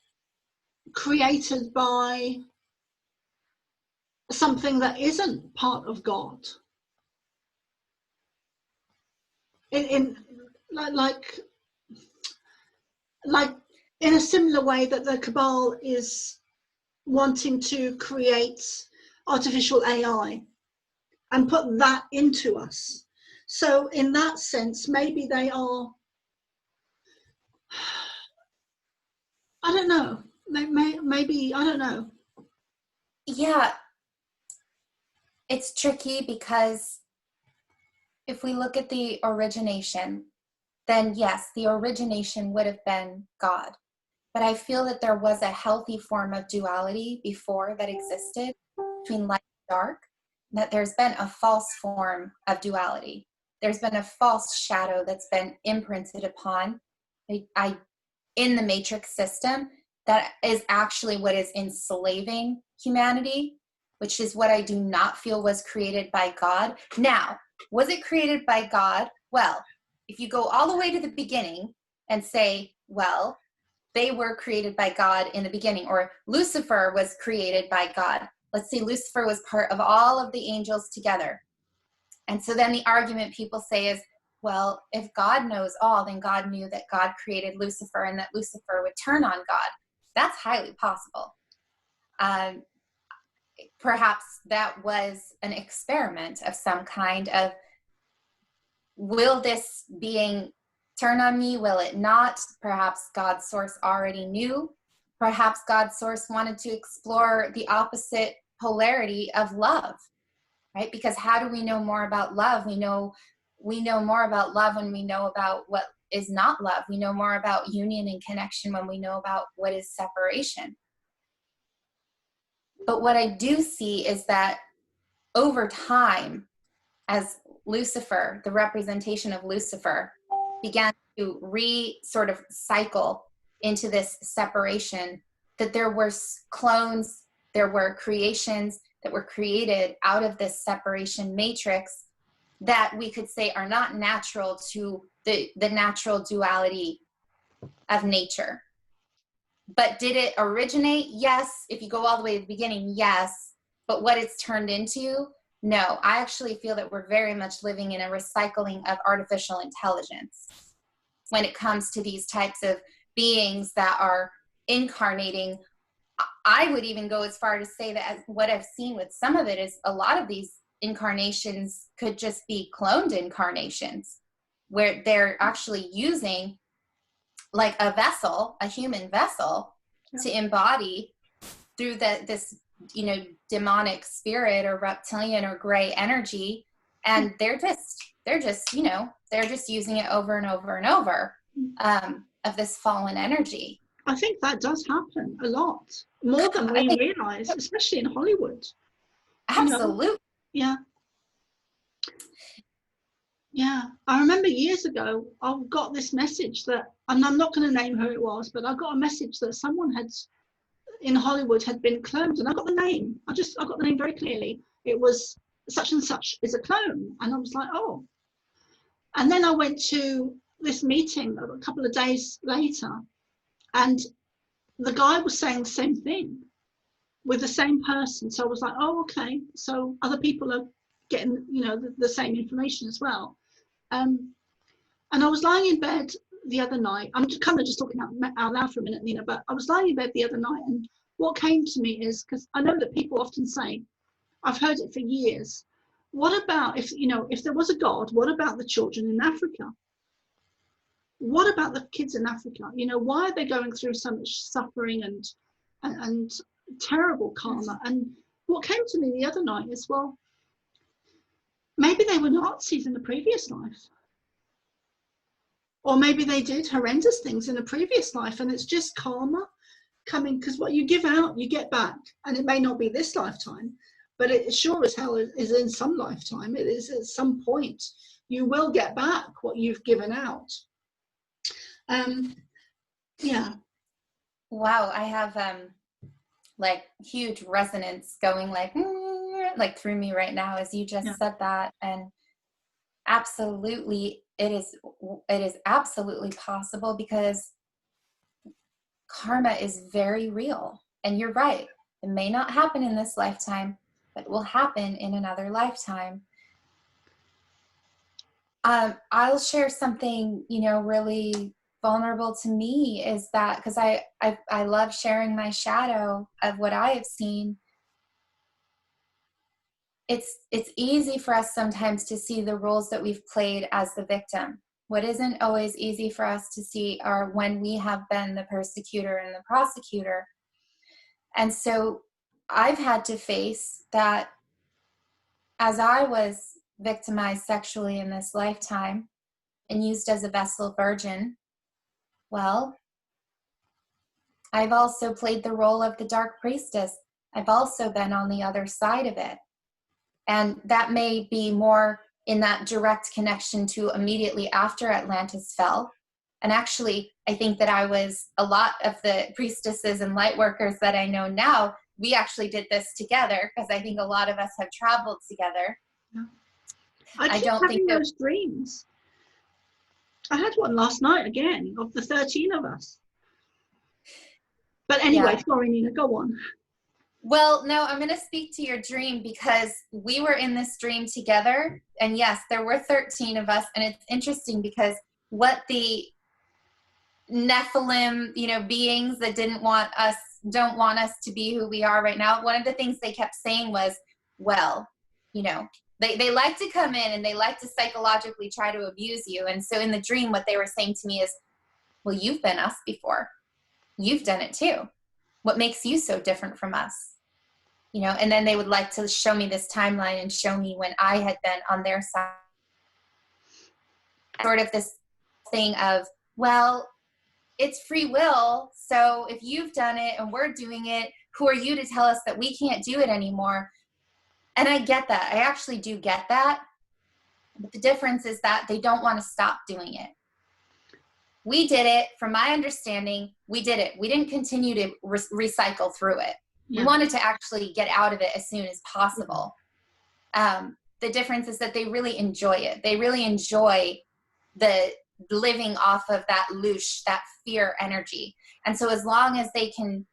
created by something that isn't part of God. Like in a similar way that the Cabal is wanting to create artificial AI and put that into us. So in that sense, maybe they are, I don't know, maybe, I don't know. Yeah, it's tricky, because if we look at the origination, then yes, the origination would have been God. But I feel that there was a healthy form of duality before that existed between light and dark, that there's been a false form of duality. There's been a false shadow that's been imprinted upon in the matrix system that is actually what is enslaving humanity, which is what I do not feel was created by God. Now, was it created by God? Well, if you go all the way to the beginning and say, well, they were created by God in the beginning, or Lucifer was created by God. Let's say Lucifer was part of all of the angels together. And so then the argument people say is, well, if God knows all, then God knew that God created Lucifer and that Lucifer would turn on God. That's highly possible. Perhaps that was an experiment of some kind of, will this being turn on me? Will it not? Perhaps God's source already knew. Perhaps God's source wanted to explore the opposite polarity of love, right? Because how do we know more about love? We know more about love when we know about what is not love. We know more about union and connection when we know about what is separation. But what I do see is that over time, as Lucifer, the representation of Lucifer, began to sort of cycle into this separation, that there were clones, there were creations that were created out of this separation matrix that we could say are not natural to the natural duality of nature. But did it originate? Yes. If you go all the way to the beginning, yes. But what it's turned into? No. I actually feel that we're very much living in a recycling of artificial intelligence when it comes to these types of beings that are incarnating. I would even go as far to say that what I've seen with some of it is a lot of these incarnations could just be cloned incarnations, where they're actually using like a vessel, a human vessel, to embody through this, demonic spirit or reptilian or gray energy. And they're just using it over and over and over, of this fallen energy. I think that does happen a lot, more than we realize, especially in Hollywood. Absolutely. Yeah. I remember years ago, I got this message that, and I'm not going to name who it was, but I got a message that someone in Hollywood had been cloned, and I got the name. I got the name very clearly. It was such and such is a clone, and I was like, oh. And then I went to this meeting a couple of days later, and the guy was saying the same thing with the same person. So I was like, oh, okay. So other people are getting, the same information as well. And I was lying in bed the other night. I'm kind of just talking out loud for a minute, Nina, but I was lying in bed the other night, and what came to me is, because I know that people often say, I've heard it for years, what about if, you know, if there was a God, what about the children in Africa? What about the kids in Africa? You know, why are they going through so much suffering and terrible karma? And what came to me the other night is, well, maybe they were Nazis in the previous life. Or maybe they did horrendous things in a previous life, and it's just karma coming, because what you give out, you get back. And it may not be this lifetime, but it sure as hell is in some lifetime. It is at some point. You will get back what you've given out. Yeah. Wow, I have like huge resonance going like through me right now as you just said that. And absolutely, it is absolutely possible, because karma is very real. And you're right, it may not happen in this lifetime, but it will happen in another lifetime. I'll share something, you know, really vulnerable to me, is that because I love sharing my shadow of what I have seen. It's easy for us sometimes to see the roles that we've played as the victim. What isn't always easy for us to see are when we have been the persecutor and the prosecutor. And so I've had to face that as I was victimized sexually in this lifetime and used as a vessel virgin, well, I've also played the role of the dark priestess. I've also been on the other side of it. And that may be more in that direct connection to immediately after Atlantis fell. And actually, I think that I was, a lot of the priestesses and light workers that I know now, we actually did this together, because I think a lot of us have traveled together. Yeah. I don't think those dreams. I had one last night again of the 13 of us. But anyway, sorry, Nina, go on. Well, no, I'm going to speak to your dream, because we were in this dream together. And yes, there were 13 of us. And it's interesting because what the Nephilim, you know, beings that don't want us to be who we are right now, one of the things they kept saying was, well, you know, they like to come in and they like to psychologically try to abuse you. And so in the dream, what they were saying to me is, well, you've been us before. You've done it too. What makes you so different from us? You know, and then they would like to show me this timeline and show me when I had been on their side. Sort of this thing of, well, it's free will. So if you've done it and we're doing it, who are you to tell us that we can't do it anymore? And I get that. I actually do get that. But the difference is that they don't want to stop doing it. We did it. From my understanding, we did it. We didn't continue to recycle through it. Yeah. We wanted to actually get out of it as soon as possible. The difference is that they really enjoy it. They really enjoy the living off of that loosh, that fear energy. And so as long as they can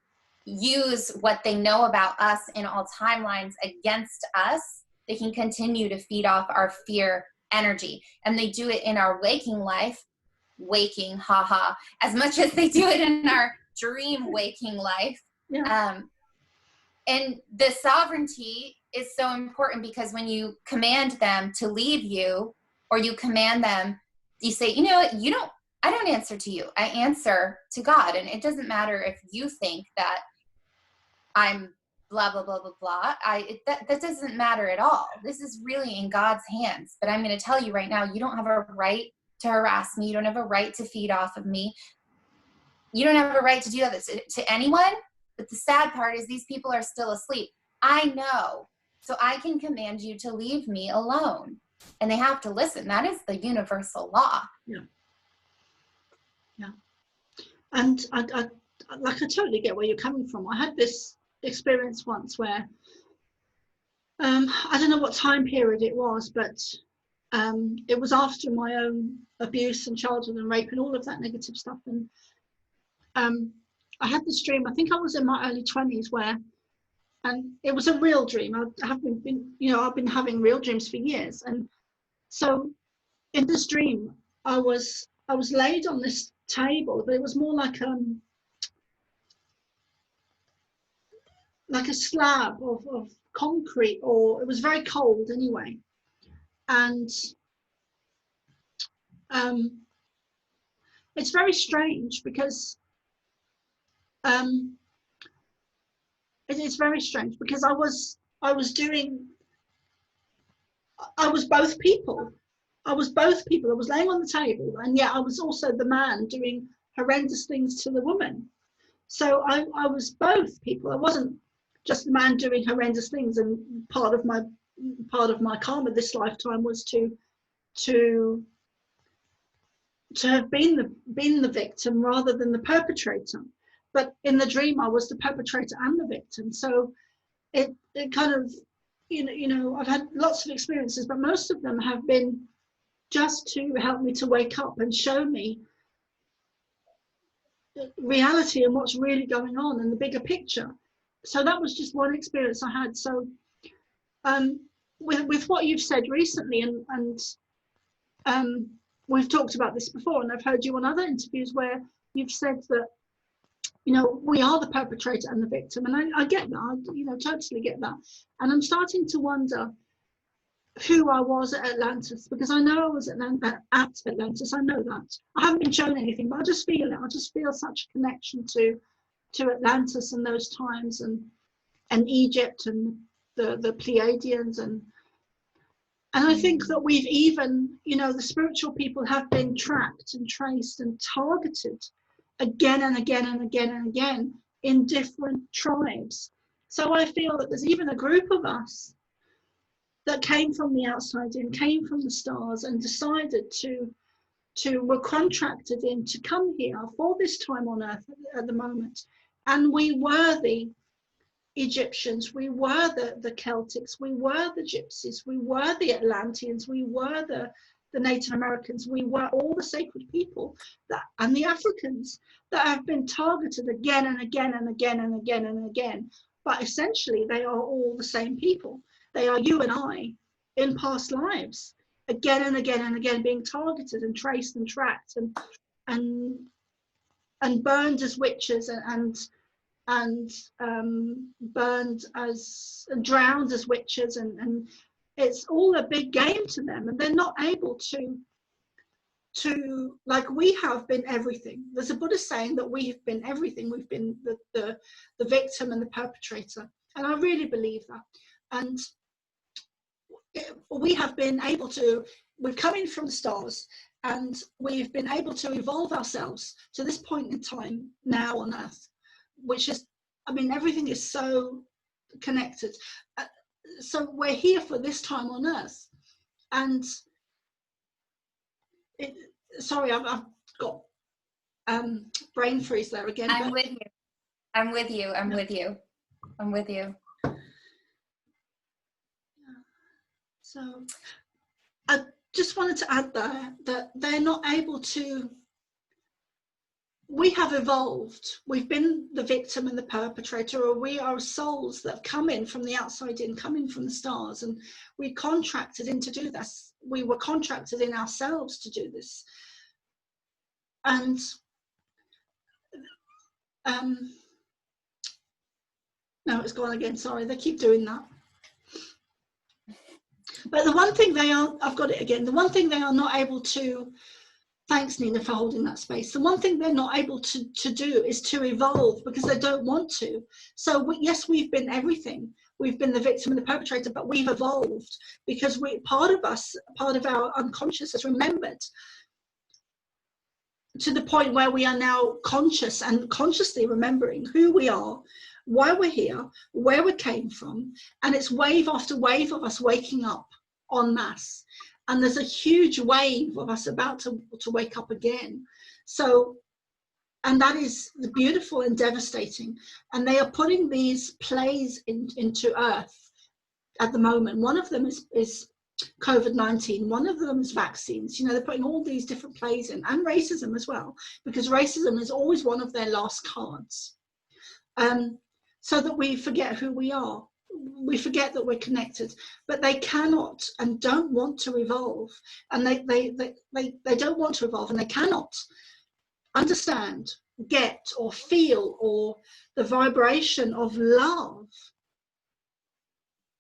use what they know about us in all timelines against us, they can continue to feed off our fear energy. And they do it in our waking life, haha, as much as they do it in our dream waking life. Yeah. And the sovereignty is so important, because when you command them to leave you, or you command them, you say, you know what, I don't answer to you. I answer to God. And it doesn't matter if you think that I'm blah, blah, blah, blah, blah. That doesn't matter at all. This is really in God's hands. But I'm going to tell you right now, you don't have a right to harass me. You don't have a right to feed off of me. You don't have a right to do that to anyone. But the sad part is these people are still asleep. I know. So I can command you to leave me alone. And they have to listen. That is the universal law. Yeah. Yeah. And I totally get where you're coming from. I had this experience once where, I don't know what time period it was, but it was after my own abuse and childhood and rape and all of that negative stuff. And I had this dream, I think I was in my early 20s, and it was a real dream. I've been having real dreams for years. And so in this dream, I was laid on this table, but it was more like a slab of concrete, or it was very cold anyway. And it's very strange because it's very strange because I was both people. I was both people. I was laying on the table, and yet I was also the man doing horrendous things to the woman. So I was both people. I wasn't just the man doing horrendous things, and part of my karma this lifetime was to have been the victim rather than the perpetrator. But in the dream, I was the perpetrator and the victim. So it kind of, you know, I've had lots of experiences, but most of them have been just to help me to wake up and show me reality and what's really going on and the bigger picture. So that was just one experience I had. So with what you've said recently, and we've talked about this before, and I've heard you on other interviews where you've said that, you know, we are the perpetrator and the victim, and I get that, you know, totally get that. And I'm starting to wonder who I was at Atlantis, because I know I was at Atlantis. I know that. I haven't been shown anything, but I just feel it. I just feel such a connection to Atlantis and those times, and Egypt and the Pleiadians, and I think that we've even, you know, the spiritual people have been tracked and traced and targeted again and again and again and again in different tribes. So I feel that there's even a group of us that came from the outside in, came from the stars, and decided were contracted in to come here for this time on earth at the moment. And we were the Egyptians, we were the Celtics, we were the Gypsies, we were the Atlanteans, we were the Native Americans, we were all the sacred people and the Africans that have been targeted again and again and again and again and again. But essentially, they are all the same people. They are you and I in past lives, again and again and again, being targeted and traced and tracked and burned as witches and burned as, drowned as witches, and it's all a big game to them, and they're not able to like, we have been everything. There's a Buddhist saying that we have been everything. We've been the victim and the perpetrator, and I really believe that. And we have been able to, we've come in from the stars, and we've been able to evolve ourselves to this point in time now on earth, which is, I mean, everything is so connected. So we're here for this time on earth. And sorry, I've got brain freeze there again. I'm with you. I'm with you. I'm with you. I'm with you. So I just wanted to add there that they're not able to, we have evolved. We've been the victim and the perpetrator, or we are souls that have come in from the outside in, come in from the stars, and we contracted in to do this. We were contracted in ourselves to do this. And no, it's gone again, sorry, they keep doing that. But the one thing they are, I've got it again, the one thing they are not able to, thanks Nina for holding that space, the one thing they're not able to do is to evolve, because they don't want to. So yes, we've been everything. We've been the victim and the perpetrator, but we've evolved because part of us, part of our unconscious has remembered to the point where we are now conscious and consciously remembering who we are, why we're here, where we came from, and it's wave after wave of us waking up en masse. And there's a huge wave of us about to wake up again. So, and that is the beautiful and devastating. And they are putting these plays into Earth at the moment. One of them is COVID-19. One of them is vaccines. You know, they're putting all these different plays in, and racism as well, because racism is always one of their last cards. So that we forget who we are. We forget that we're connected, but they cannot and don't want to evolve, and they don't want to evolve, and they cannot understand, get, or feel, or the vibration of love.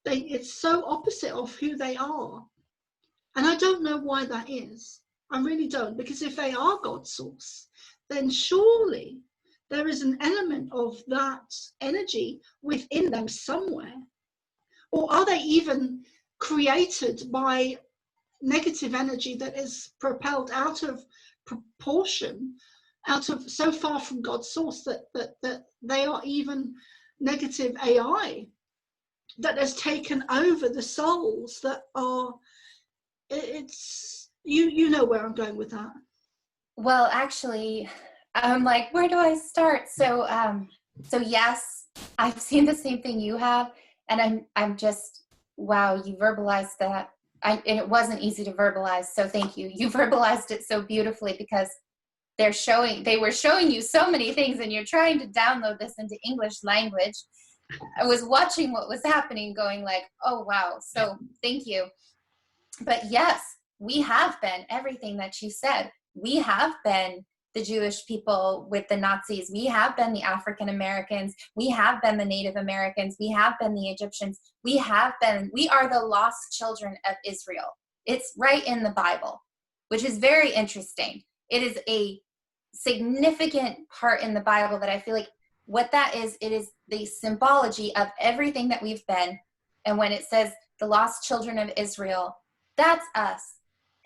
It's so opposite of who they are. And I don't know why that is. I really don't, because if they are God's source, then surely there is an element of that energy within them somewhere. Or are they even created by negative energy that is propelled out of proportion, out of so far from God's source that they are even negative AI that has taken over the souls that are, it's, you know where I'm going with that. Well, actually, I'm like, where do I start? So yes, I've seen the same thing you have, and I'm just, wow, you verbalized that. And it wasn't easy to verbalize, so thank you. You verbalized it so beautifully, because they were showing you so many things, and you're trying to download this into English language. I was watching what was happening, going like, oh, wow. So thank you. But yes, we have been everything that you said. We have been the Jewish people with the Nazis. We have been the African Americans. We have been the Native Americans. We have been the Egyptians. We are the lost children of Israel. It's right in the Bible, which is very interesting. It is a significant part in the Bible that I feel like what that is, it is the symbology of everything that we've been. And when it says the lost children of Israel, that's us.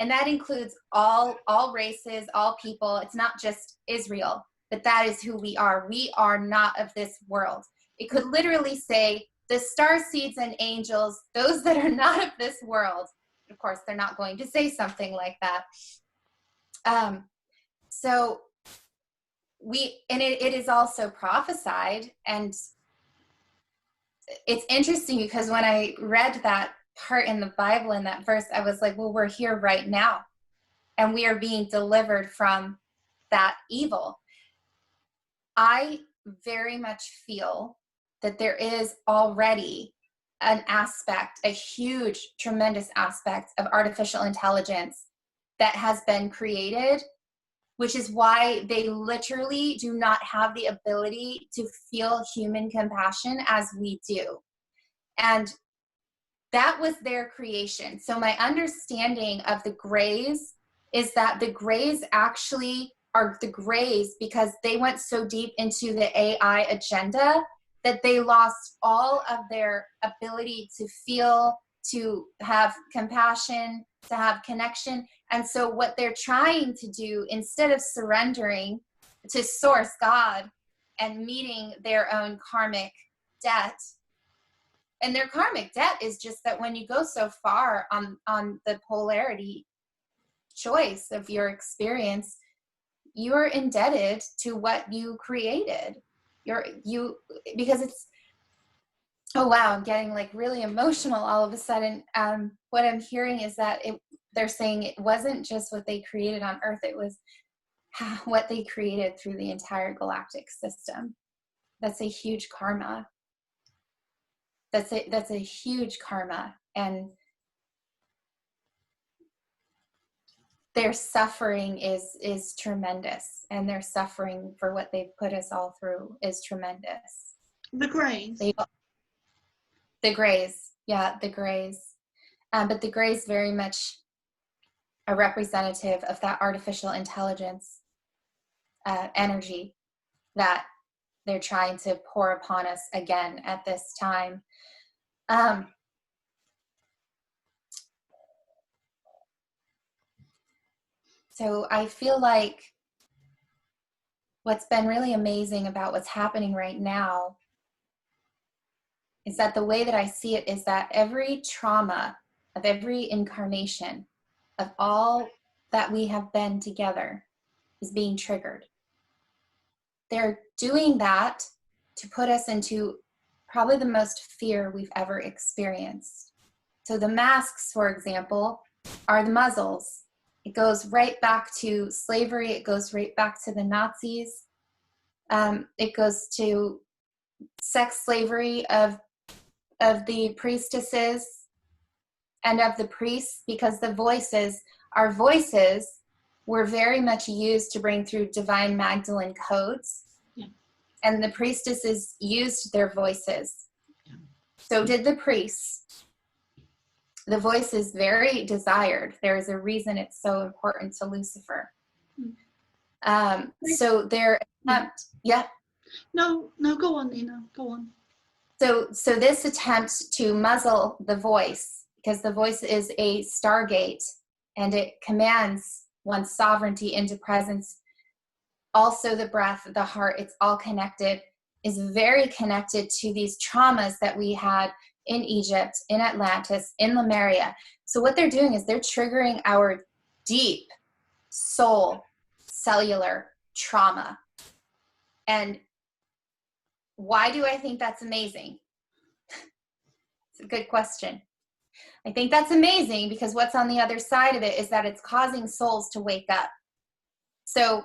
And that includes all races, all people. It's not just Israel, but that is who we are. We are not of this world. It could literally say the star seeds and angels, those that are not of this world. Of course, they're not going to say something like that. So it is also prophesied. And it's interesting because when I read that part in the Bible, in that verse, I was like, well, we're here right now, and we are being delivered from that evil. I very much feel that there is already an aspect, a huge, tremendous aspect of artificial intelligence that has been created, which is why they literally do not have the ability to feel human compassion as we do. And that was their creation. So my understanding of the Greys is that the Greys actually are the Greys because they went so deep into the AI agenda that they lost all of their ability to feel, to have compassion, to have connection. And so what they're trying to do, instead of surrendering to Source God and meeting their own karmic debt, and their karmic debt is just that when you go so far on the polarity choice of your experience, you're indebted to what you created. Because it's, oh wow, I'm getting like really emotional all of a sudden. What I'm hearing is that they're saying it wasn't just what they created on Earth, it was what they created through the entire galactic system. That's a huge karma. That's a huge karma, and their suffering is tremendous, and their suffering for what they've put us all through is tremendous. The Greys. The Greys, yeah, the Greys. But the Greys very much a representative of that artificial intelligence energy that they're trying to pour upon us again at this time. So I feel like what's been really amazing about what's happening right now is that the way that I see it is that every trauma of every incarnation of all that we have been together is being triggered. They're doing that to put us into probably the most fear we've ever experienced. So the masks, for example, are the muzzles. It goes right back to slavery. It goes right back to the Nazis. It goes to sex slavery of the priestesses and of the priests, because our voices were very much used to bring through divine Magdeline codes. Yeah. And the priestesses used their voices. Yeah. So did the priests. the voice is very desired. There's a reason it's so important to Lucifer. So their attempt, yeah. No, go on, Nina, go on. So this attempt to muzzle the voice, because the voice is a stargate and it commands one's sovereignty into presence. Also the breath, the heart, it's all connected, is very connected to these traumas that we had in Egypt, in Atlantis, in Lemuria. So what they're doing is they're triggering our deep soul cellular trauma. And why do I think that's amazing? It's a good question. I think that's amazing because what's on the other side of it is that it's causing souls to wake up. So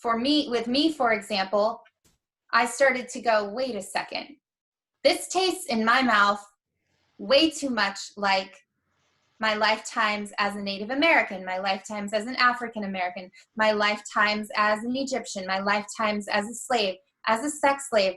with me, for example, I started to go, wait a second. This tastes in my mouth way too much like my lifetimes as a Native American, my lifetimes as an African American, my lifetimes as an Egyptian, my lifetimes as a slave, as a sex slave.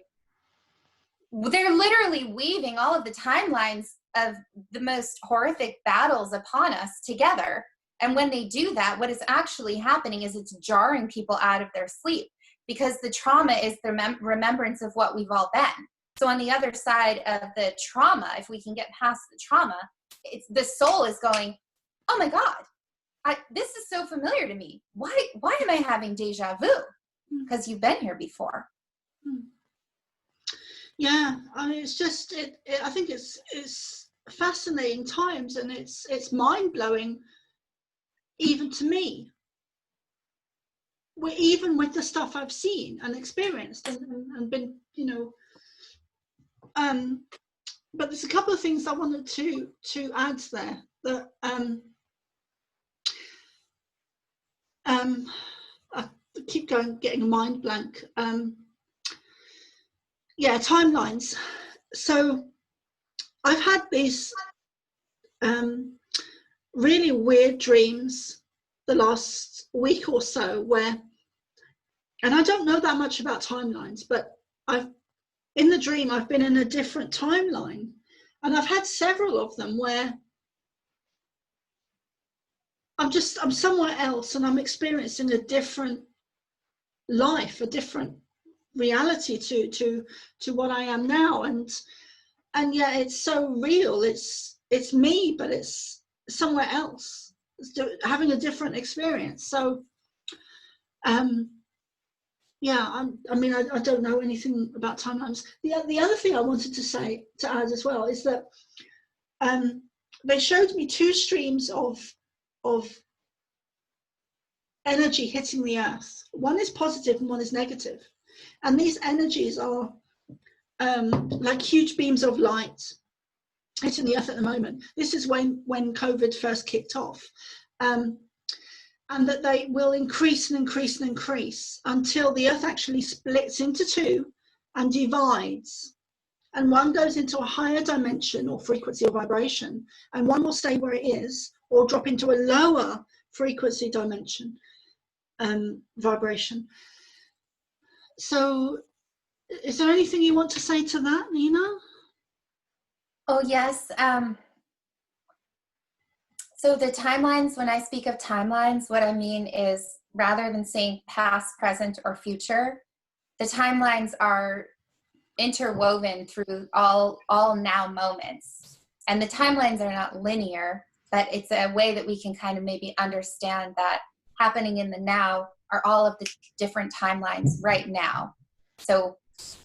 They're literally weaving all of the timelines of the most horrific battles upon us together. And when they do that, what is actually happening is it's jarring people out of their sleep, because the trauma is the remembrance of what we've all been. So on the other side of the trauma, if we can get past the trauma, it's the soul is going, oh my God, this is so familiar to me. Why am I having deja vu? Because you've been here before. Yeah, I mean, it's just I think it's fascinating times, and it's mind blowing, even to me. Even with the stuff I've seen and experienced and been, but there's a couple of things I wanted to add there that I keep getting a mind blank. Yeah, timelines. So I've had these really weird dreams the last week or so where, and I don't know that much about timelines, but in the dream I've been in a different timeline, and I've had several of them where I'm somewhere else and I'm experiencing a different life, a different reality to what I am now, and yet it's so real. It's me, but it's somewhere else, having a different experience. So yeah, I don't know anything about timelines. The other thing I wanted to add as well is that they showed me two streams of energy hitting the earth. One is positive and one is negative, and these energies are like huge beams of light hitting the earth at the moment. This is when COVID first kicked off, and that they will increase and increase and increase until the earth actually splits into two and divides, and one goes into a higher dimension or frequency or vibration, and one will stay where it is or drop into a lower frequency dimension vibration. So is there anything you want to say to that, Nina? Oh, yes. So the timelines, when I speak of timelines, what I mean is, rather than saying past, present, or future, the timelines are interwoven through all now moments. And the timelines are not linear, but it's a way that we can kind of maybe understand that happening in the now are all of the different timelines right now. So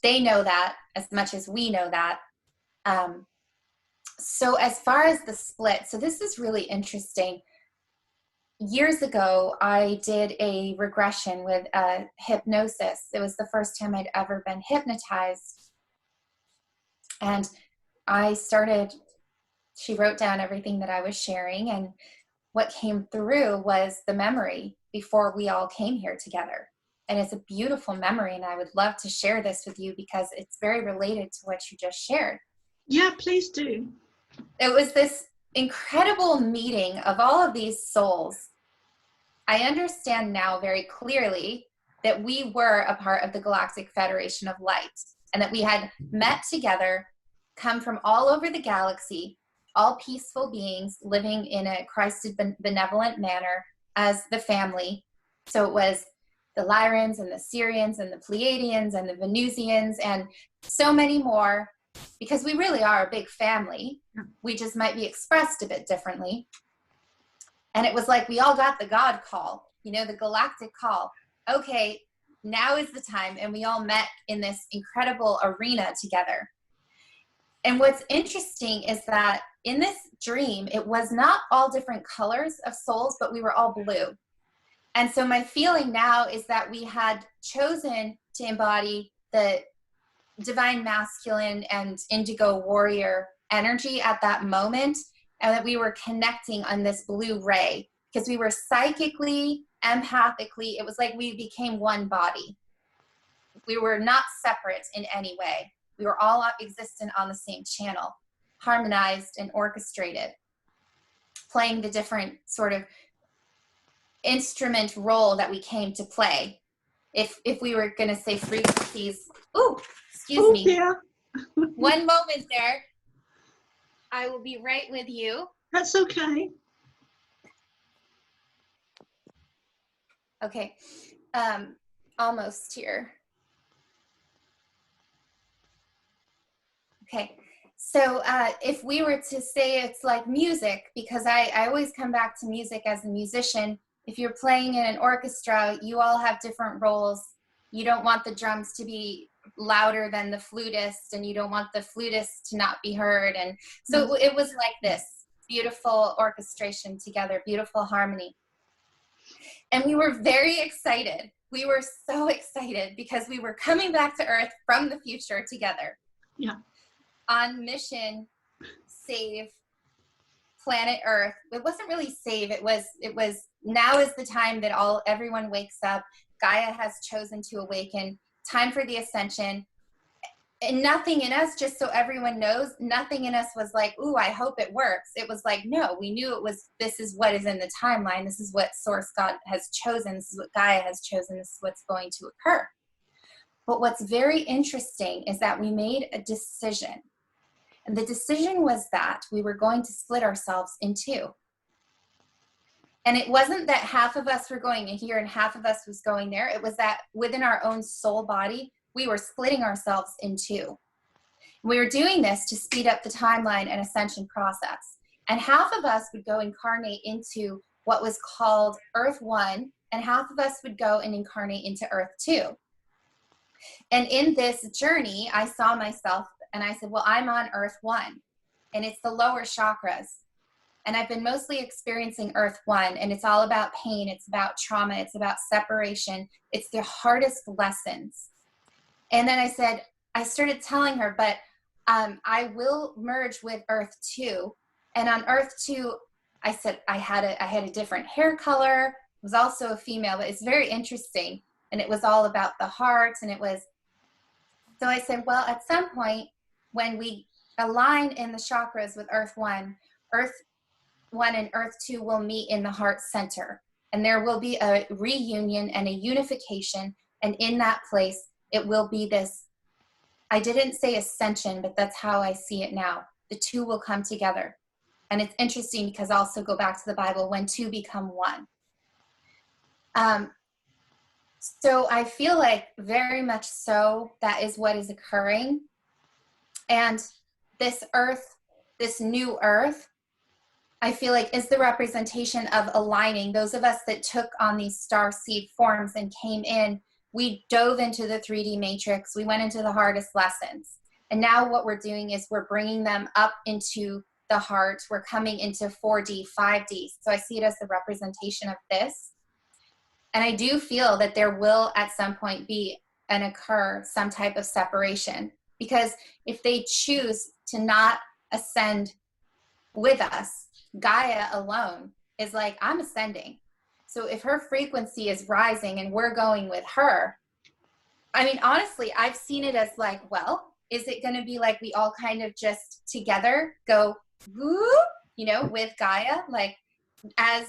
they know that as much as we know that. So as far as the split, so this is really interesting. Years ago, I did a regression with hypnosis. It was the first time I'd ever been hypnotized. And she wrote down everything that I was sharing, and what came through was the memory before we all came here together. And it's a beautiful memory, and I would love to share this with you because it's very related to what you just shared. Yeah, please do. It was this incredible meeting of all of these souls. I understand now very clearly that we were a part of the Galactic Federation of Light, and that we had met together, come from all over the galaxy, all peaceful beings living in a Christed benevolent manner as the family. So it was the Lyrans and the Syrians and the Pleiadians and the Venusians and so many more, because we really are a big family. We just might be expressed a bit differently. And it was like we all got the God call, you know, the galactic call. Okay, now is the time. And we all met in this incredible arena together. And what's interesting is that in this dream, it was not all different colors of souls, but we were all blue. And so my feeling now is that we had chosen to embody the divine masculine and indigo warrior energy at that moment, and that we were connecting on this blue ray because we were psychically, empathically, it was like we became one body. We were not separate in any way. We were all existent on the same channel, harmonized and orchestrated, playing the different sort of instrument role that we came to play. If we were going to say frequencies, excuse me. Yeah. One moment there. I will be right with you. That's okay. Okay. Almost here. Okay. So if we were to say it's like music, because I always come back to music as a musician. If you're playing in an orchestra, you all have different roles. You don't want the drums to be louder than the flutist, and you don't want the flutist to not be heard. And so it was like this beautiful orchestration together, beautiful harmony. And we were very excited. We were so excited because we were coming back to Earth from the future together. Yeah. On mission, save planet Earth. It wasn't really save. It was now is the time that everyone wakes up. Gaia has chosen to awaken. Time for the ascension. And nothing in us, just so everyone knows, nothing in us was like, ooh, I hope it works. It was like, no, we knew this is what is in the timeline. This is what Source God has chosen. This is what Gaia has chosen. This is what's going to occur. But what's very interesting is that we made a decision. And the decision was that we were going to split ourselves in two. And it wasn't that half of us were going in here and half of us was going there. It was that within our own soul body, we were splitting ourselves in two. We were doing this to speed up the timeline and ascension process. And half of us would go incarnate into what was called Earth 1, and half of us would go and incarnate into Earth 2. And in this journey, I saw myself and I said, well, I'm on Earth 1, and it's the lower chakras. And I've been mostly experiencing Earth 1, and it's all about pain. It's about trauma. It's about separation. It's the hardest lessons. And then I started telling her, but I will merge with Earth 2. And on Earth 2, I said I had a different hair color. It was also a female, but it's very interesting. And it was all about the heart. And so I said, well, at some point when we align in the chakras with Earth 1 and Earth 2 will meet in the heart center. And there will be a reunion and a unification. And in that place, it will be this, I didn't say ascension, but that's how I see it now. The two will come together. And it's interesting because also go back to the Bible, when two become one. So I feel like very much so that is what is occurring. And this Earth, this new Earth, I feel like is the representation of aligning. Those of us that took on these starseed forms and came in, we dove into the 3D matrix. We went into the hardest lessons. And now what we're doing is we're bringing them up into the heart. We're coming into 4D, 5D. So I see it as the representation of this. And I do feel that there will at some point be and occur some type of separation. Because if they choose to not ascend with us, Gaia alone is like, I'm ascending. So if her frequency is rising and we're going with her, I mean, honestly, I've seen it as like, well, is it going to be like we all kind of just together go, woo, with Gaia, like as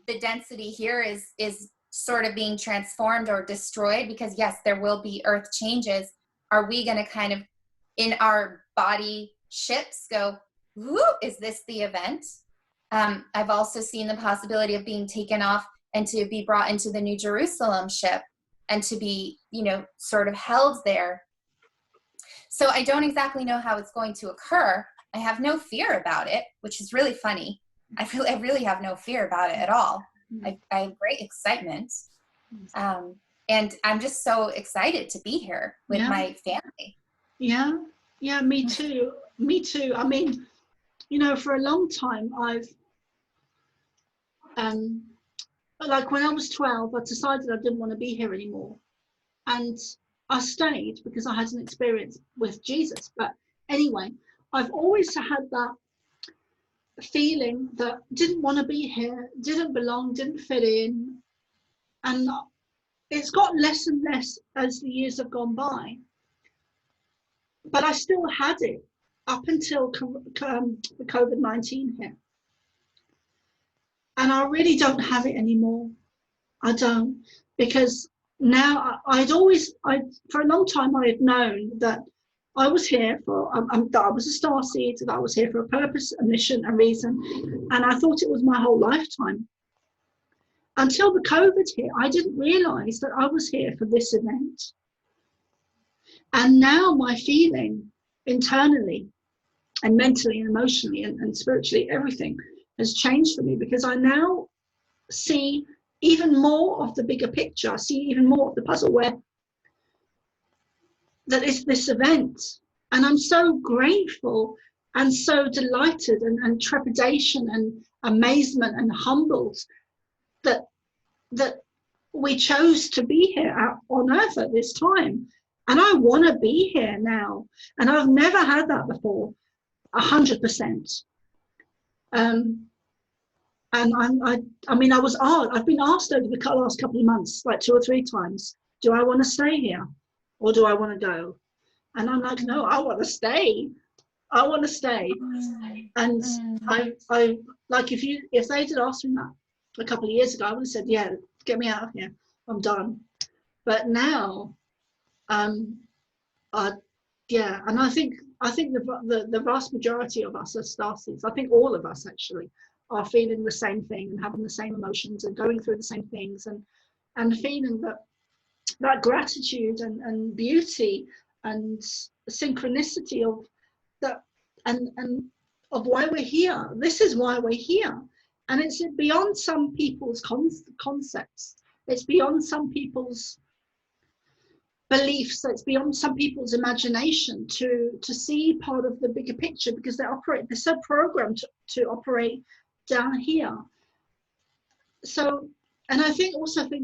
the density here is sort of being transformed or destroyed, because yes, there will be earth changes. Are we going to kind of in our body ships go, "Ooh, is this the event?" I've also seen the possibility of being taken off and to be brought into the New Jerusalem ship and to be, you know, sort of held there. So I don't exactly know how it's going to occur. I have no fear about it, which is really funny. I really have no fear about it at all. I have great excitement. And I'm just so excited to be here with my family. Yeah, me too. Me too. I mean, you know, for a long time, I've, like when I was 12, I decided I didn't want to be here anymore. And I stayed because I had an experience with Jesus. But anyway, I've always had that feeling that didn't want to be here, didn't belong, didn't fit in. And it's got less and less as the years have gone by. But I still had it up until the COVID-19 hit. And I really don't have it anymore. I don't, because now for a long time I had known that I was here for, that I was a starseed, that I was here for a purpose, a mission, a reason. And I thought it was my whole lifetime. Until the COVID hit, I didn't realize that I was here for this event. And now my feeling internally and mentally and emotionally and spiritually, everything has changed for me, because I now see even more of the bigger picture. I see even more of the puzzle where that is this event. And I'm so grateful and so delighted and trepidation and amazement and humbled that we chose to be here on earth at this time. And I want to be here now. And I've never had that before, 100%. And I mean, I've been asked over the last couple of months, like 2 or 3 times, do I want to stay here or do I want to go? And I'm like, no, I want to stay. I want to stay. And I like, if they had asked me that a couple of years ago, I would have said, yeah, get me out of here. I'm done. But now, yeah, and I think the vast majority of us are starseeds. I think all of us actually are feeling the same thing and having the same emotions and going through the same things and feeling that gratitude and beauty and synchronicity of that and of why we're here. This is why we're here. And it's beyond some people's concepts. It's beyond some people's beliefs. It's beyond some people's imagination to see part of the bigger picture, because they're so programmed to operate down here. So, and I think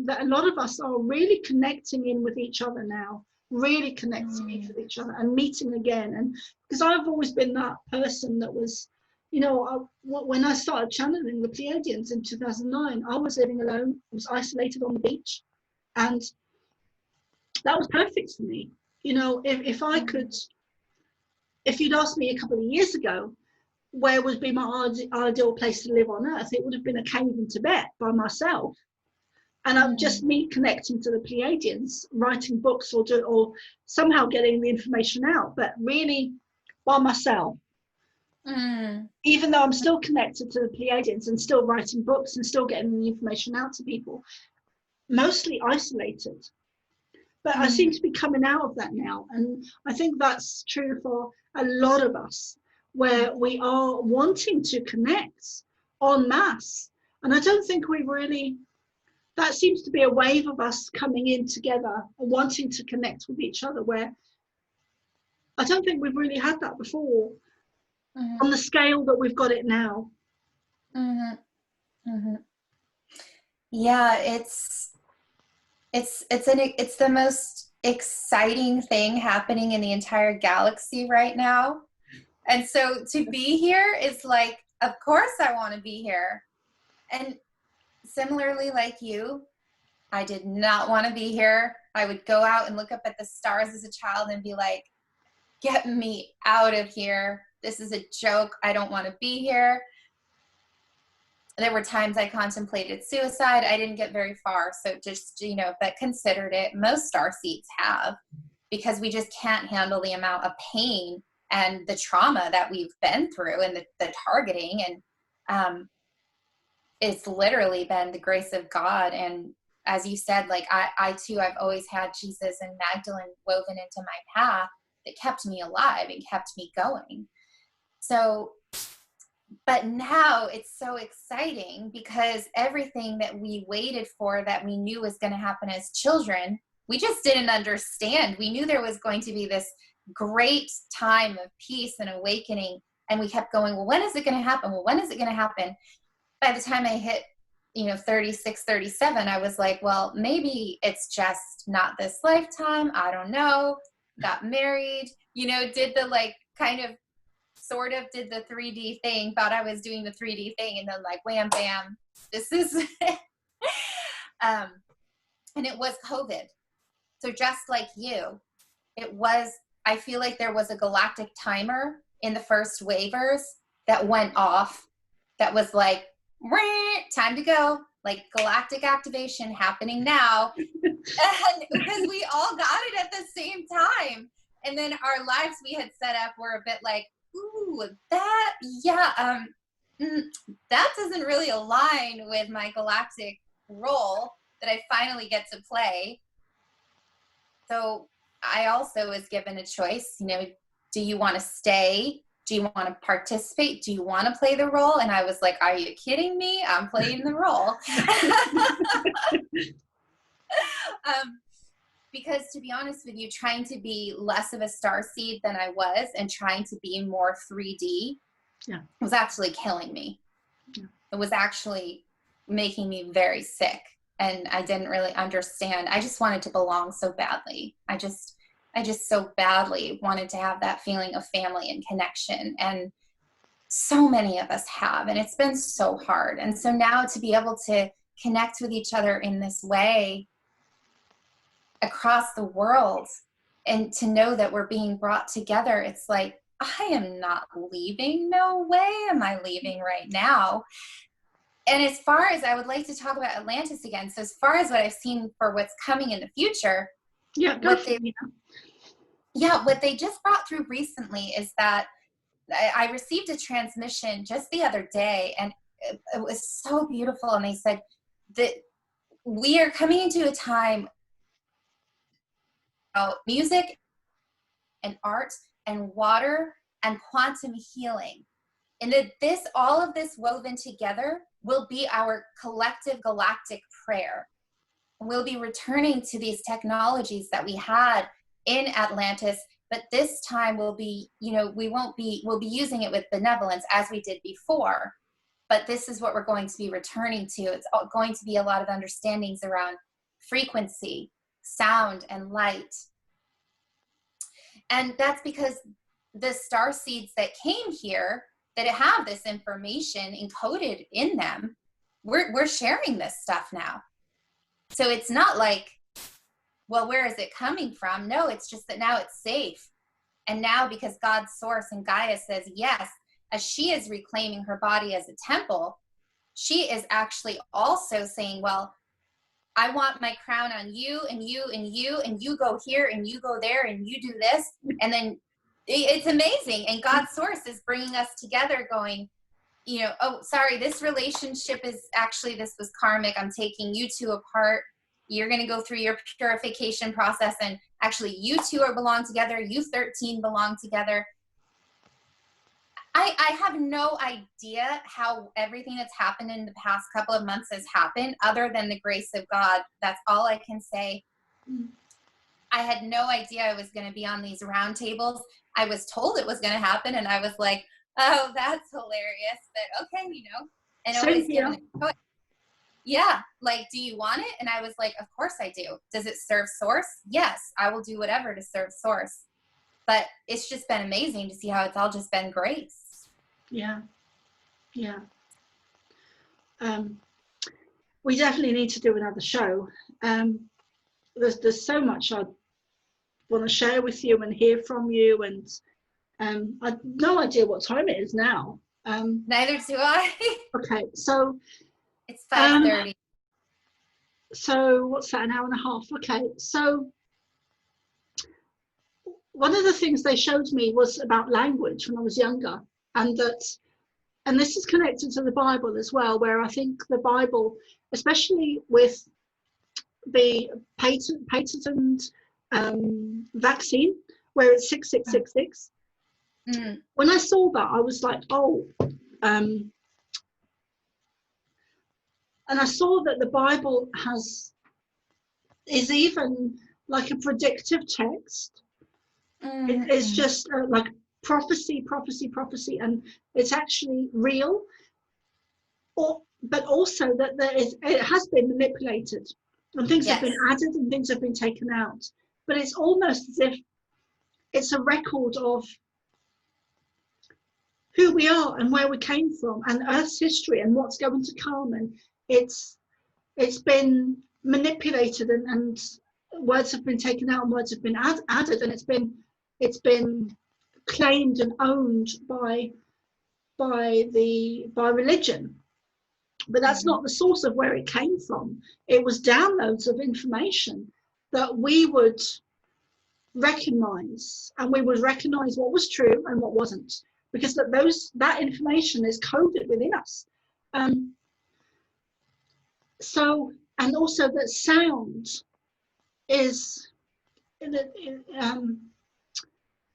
that a lot of us are really connecting in with each other now, really connecting in with each other and meeting again. And because I've always been that person that was, you know, when I started channeling the Pleiadians in 2009, I was living alone, I was isolated on the beach, and that was perfect for me. You know, if you'd asked me a couple of years ago, where would be my ideal place to live on earth, it would have been a cave in Tibet by myself. And I'm just me connecting to the Pleiadians, writing books or somehow getting the information out, but really by myself. Even though I'm still connected to the Pleiadians and still writing books and still getting the information out to people, mostly isolated. But I seem to be coming out of that now. And I think that's true for a lot of us, where we are wanting to connect en masse. And I don't think we really, that seems to be a wave of us coming in together and wanting to connect with each other, where I don't think we've really had that before on the scale that we've got it now. Yeah, it's the most exciting thing happening in the entire galaxy right now. And so to be here is like, of course I want to be here. And similarly, like you, I did not want to be here. I would go out and look up at the stars as a child and be like, get me out of here. This is a joke. I don't want to be here. There were times I contemplated suicide. I didn't get very far. So just, you know, but considered it. Most starseeds have, because we just can't handle the amount of pain and the trauma that we've been through and the targeting. And it's literally been the grace of God. And as you said, like I too, I've always had Jesus and Magdeline woven into my path that kept me alive and kept me going. So, but now it's so exciting because everything that we waited for, that we knew was going to happen as children, we just didn't understand. We knew there was going to be this great time of peace and awakening. And we kept going, well, when is it going to happen? Well, when is it going to happen? By the time I hit, 36, 37, I was like, well, maybe it's just not this lifetime. I don't know. Got married, did the like kind of sort of did the 3D thing, thought I was doing the 3D thing, and then like wham bam, this is and it was COVID. So just like you, I feel like there was a galactic timer in the first waivers that went off, that was like, time to go, like galactic activation happening now. And because we all got it at the same time. And then our lives we had set up were a bit like, ooh, that doesn't really align with my galactic role that I finally get to play. So I also was given a choice, do you want to stay? Do you want to participate? Do you want to play the role? And I was like, are you kidding me? I'm playing the role. Because to be honest with you, trying to be less of a starseed than I was and trying to be more 3D was actually killing me. Yeah. It was actually making me very sick. And I didn't really understand. I just wanted to belong so badly. I just so badly wanted to have that feeling of family and connection. And so many of us have, and it's been so hard. And so now to be able to connect with each other in this way across the world, and to know that we're being brought together, it's like, I am not leaving. No way am I leaving right now. And as far as I would like to talk about Atlantis again, so as far as what I've seen for what's coming in the future, what they just brought through recently is that I received a transmission just the other day, and it was so beautiful. And they said that we are coming into a time of music and art and water and quantum healing. And that all of this woven together will be our collective galactic prayer. We'll be returning to these technologies that we had in Atlantis, but this time we'll be using it with benevolence as we did before. But this is what we're going to be returning to. It's going to be a lot of understandings around frequency, sound, and light. And that's because the star seeds that came here, that have this information encoded in them, we're sharing this stuff now. So it's not like, well, where is it coming from? No, it's just that now it's safe. And now because God's source and Gaia says yes, as she is reclaiming her body as a temple, she is actually also saying, well, I want my crown on you and you and you, and you go here and you go there and you do this. And then it's amazing. And God's source is bringing us together going, oh, sorry, this relationship is actually, this was karmic. I'm taking you two apart. You're going to go through your purification process. And actually you two belong together. You 13 belong together. I have no idea how everything that's happened in the past couple of months has happened, other than the grace of God. That's all I can say. I had no idea I was going to be on these roundtables. I was told it was going to happen, and I was like, oh, that's hilarious. But okay, and always given a choice. Yeah, like, do you want it? And I was like, of course I do. Does it serve source? Yes, I will do whatever to serve source. But it's just been amazing to see how it's all just been grace. Yeah. We definitely need to do another show. There's so much I want to share with you and hear from you, and I have no idea what time it is now. Neither do I. Okay, so it's 5:30. So what's that, an hour and a half? Okay, so one of the things they showed me was about language when I was younger, and this is connected to the Bible as well, where I think the Bible, especially with the patented vaccine, where it's 6666. When I saw that, I was like, oh, and I saw that the Bible is even like a predictive text. It's just like prophecy, and it's actually real. But also that it has been manipulated, and things have been added and things have been taken out. But it's almost as if it's a record of who we are and where we came from and Earth's history and what's going to come. And it's been manipulated, and words have been taken out and words have been added, and it's been claimed and owned by religion. But that's not the source of where it came from. It was downloads of information that we would recognize, and we would recognize what was true and what wasn't, because that information is coded within us. So, and also that sound is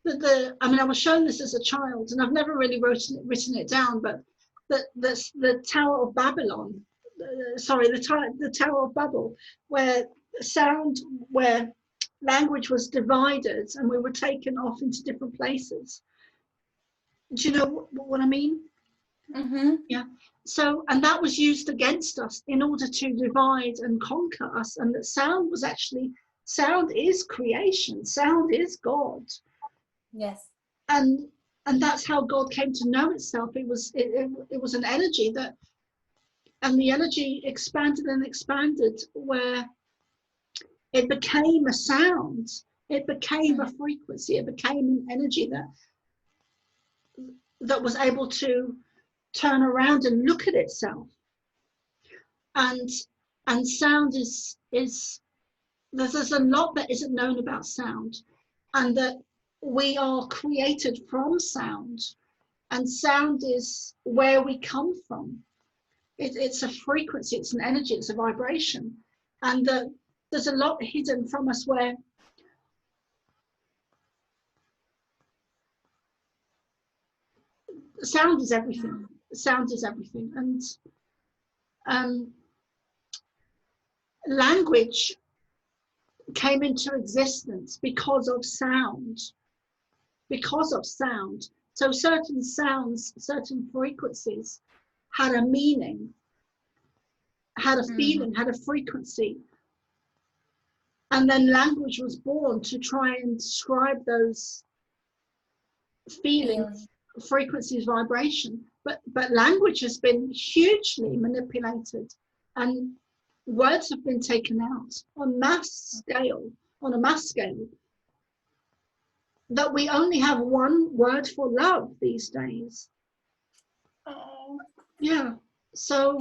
I was shown this as a child, and I've never really written it down, but the Tower of Babylon, the Tower of Babel, where language was divided and we were taken off into different places. Do you know what I mean? Yeah. So, and that was used against us in order to divide and conquer us, and that sound is creation, sound is God. Yes. And that's how God came to know itself. It was an energy and the energy expanded and expanded, where it became a sound, it became a frequency, it became an energy that was able to turn around and look at itself. And sound is there's a lot that isn't known about sound, and that we are created from sound, and sound is where we come from. It's a frequency, it's an energy, it's a vibration, and there's a lot hidden from us, where sound is everything. Sound is everything. And language came into existence because of sound. So certain sounds, certain frequencies had a meaning, had a feeling, had a frequency. And then language was born to try and describe those feelings, frequencies, vibration. But language has been hugely manipulated, and words have been taken out on a mass scale, that we only have one word for love these days. Oh. Yeah. So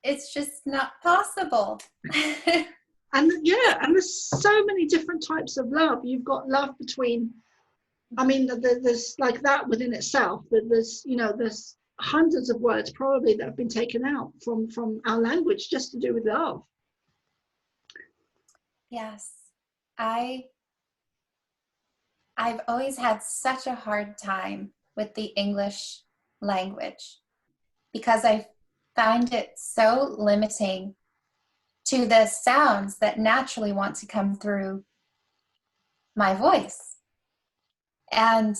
it's just not possible. and there's so many different types of love. You've got love between, there's like that within itself, that there's hundreds of words probably that have been taken out from our language just to do with love. Yes. I've always had such a hard time with the English language, because I find it so limiting to the sounds that naturally want to come through my voice. And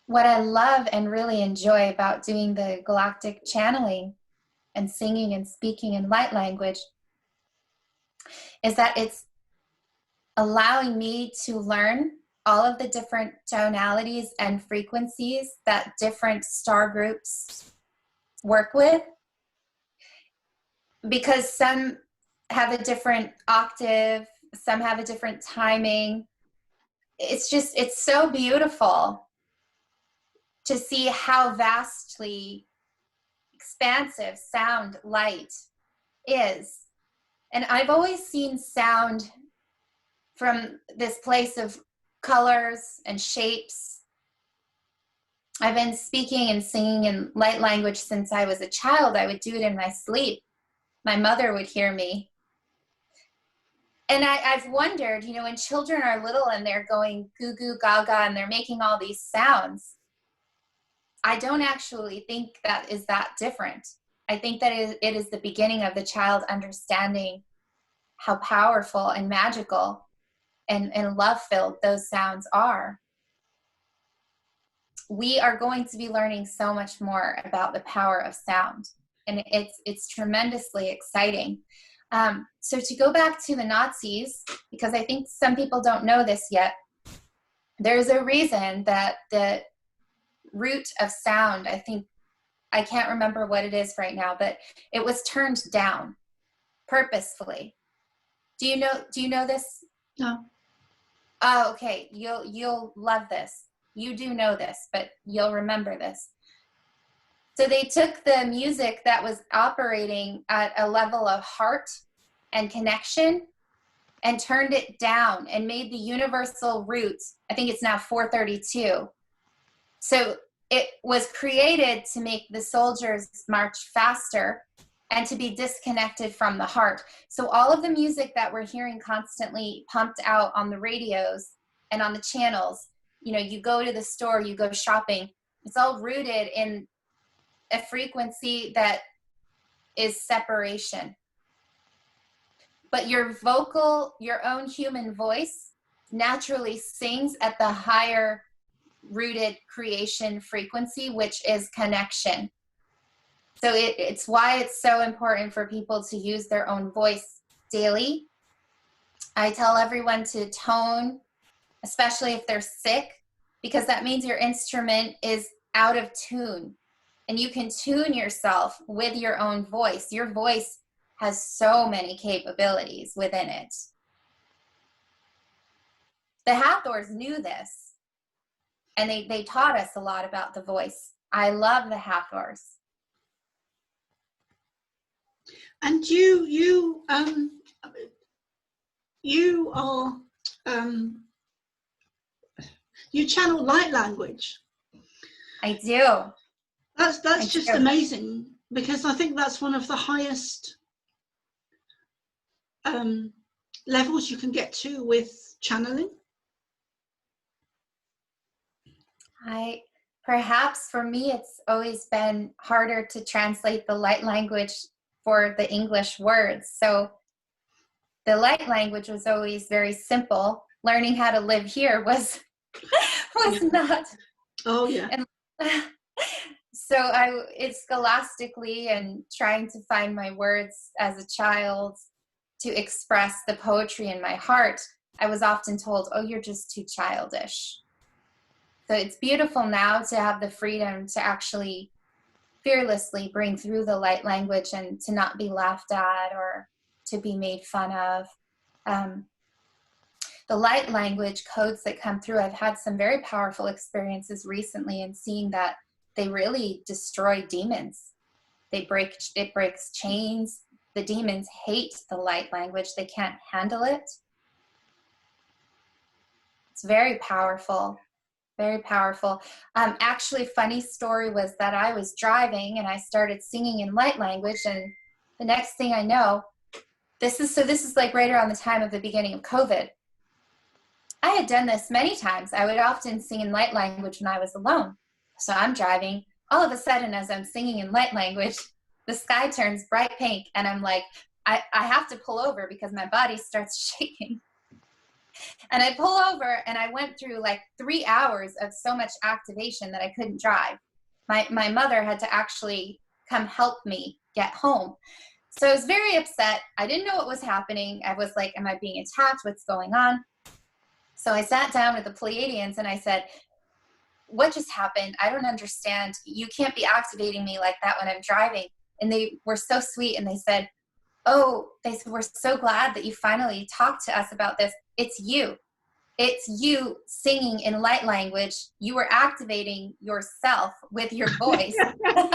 what I love and really enjoy about doing the galactic channeling and singing and speaking in light language is that it's allowing me to learn all of the different tonalities and frequencies that different star groups work with, because some have a different octave, some have a different timing. It's so beautiful to see how vastly expansive sound light is. And I've always seen sound from this place of colors and shapes. I've been speaking and singing in light language since I was a child. I would do it in my sleep. My mother would hear me. And I've wondered, you know, when children are little and they're going goo goo gaga and they're making all these sounds, I don't actually think that is that different. I think that it is the beginning of the child understanding how powerful and magical and love-filled those sounds are. We are going to be learning so much more about the power of sound, and it's tremendously exciting. So to go back to the Nazis, because I think some people don't know this yet, there's a reason that the root of sound, I can't remember what it is right now, but it was turned down purposefully. Do you know this? No. Oh, okay. You'll love this. You do know this, but you'll remember this. So they took the music that was operating at a level of heart and connection and turned it down and made the universal root, I think it's now 432. So it was created to make the soldiers march faster and to be disconnected from the heart. So all of the music that we're hearing constantly pumped out on the radios and on the channels, you know, you go to the store, you go shopping, it's all rooted in a frequency that is separation. But your own human voice naturally sings at the higher rooted creation frequency, which is connection. So it's why it's so important for people to use their own voice daily. I tell everyone to tone, especially if they're sick, because that means your instrument is out of tune. And you can tune yourself with your own voice. Your voice has so many capabilities within it. The Hathors knew this, and they taught us a lot about the voice. I love the Hathors. And you channel light language. I do. That's just amazing, because I think that's one of the highest levels you can get to with channeling. Perhaps for me, it's always been harder to translate the light language for the English words. So the light language was always very simple. Learning how to live here was not. Oh yeah. And so it's scholastically and trying to find my words as a child to express the poetry in my heart. I was often told, oh, you're just too childish. So it's beautiful now to have the freedom to actually fearlessly bring through the light language and to not be laughed at or to be made fun of. The light language codes that come through, I've had some very powerful experiences recently in seeing that they really destroy demons. It breaks chains. The demons hate the light language. They can't handle it. It's very powerful. Very powerful. Actually, funny story was that I was driving and I started singing in light language, and the next thing I know, this is like right around the time of the beginning of COVID. I had done this many times. I would often sing in light language when I was alone. So I'm driving. All of a sudden, as I'm singing in light language, the sky turns bright pink, and I'm like, I have to pull over because my body starts shaking. And I pull over, and I went through like 3 hours of so much activation that I couldn't drive. My mother had to actually come help me get home. So I was very upset. I didn't know what was happening. I was like, am I being attacked? What's going on? So I sat down with the Pleiadians and I said, what just happened? I don't understand. You can't be activating me like that when I'm driving. And they were so sweet, and they said, we're so glad that you finally talked to us about this. It's you singing in light language. You were activating yourself with your voice. And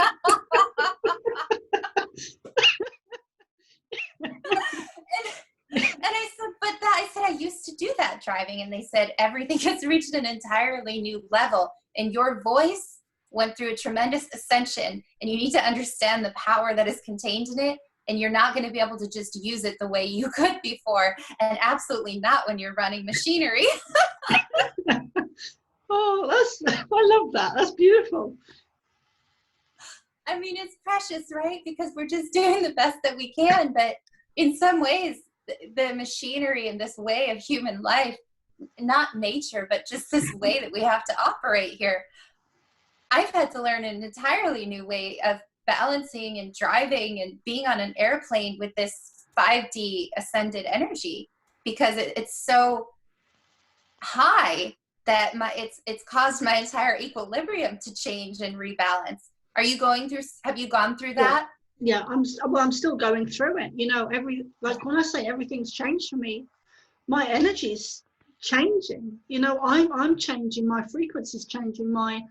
I said, I used to do that. driving, and they said everything has reached an entirely new level, and your voice went through a tremendous ascension, and you need to understand the power that is contained in it, and you're not going to be able to just use it the way you could before, and absolutely not when you're running machinery. Oh, I love that. That's beautiful. I mean, it's precious, right? Because we're just doing the best that we can, but in some ways, the machinery and this way of human life, not nature, but just this way that we have to operate here, I've had to learn an entirely new way of balancing and driving and being on an airplane with this 5D ascended energy, because it's so high that it's caused my entire equilibrium to change and rebalance. Have you gone through that? Yeah, I'm still going through it. You know, like when I say everything's changed for me, my energy's changing. You know, I'm changing, my frequency's changing, my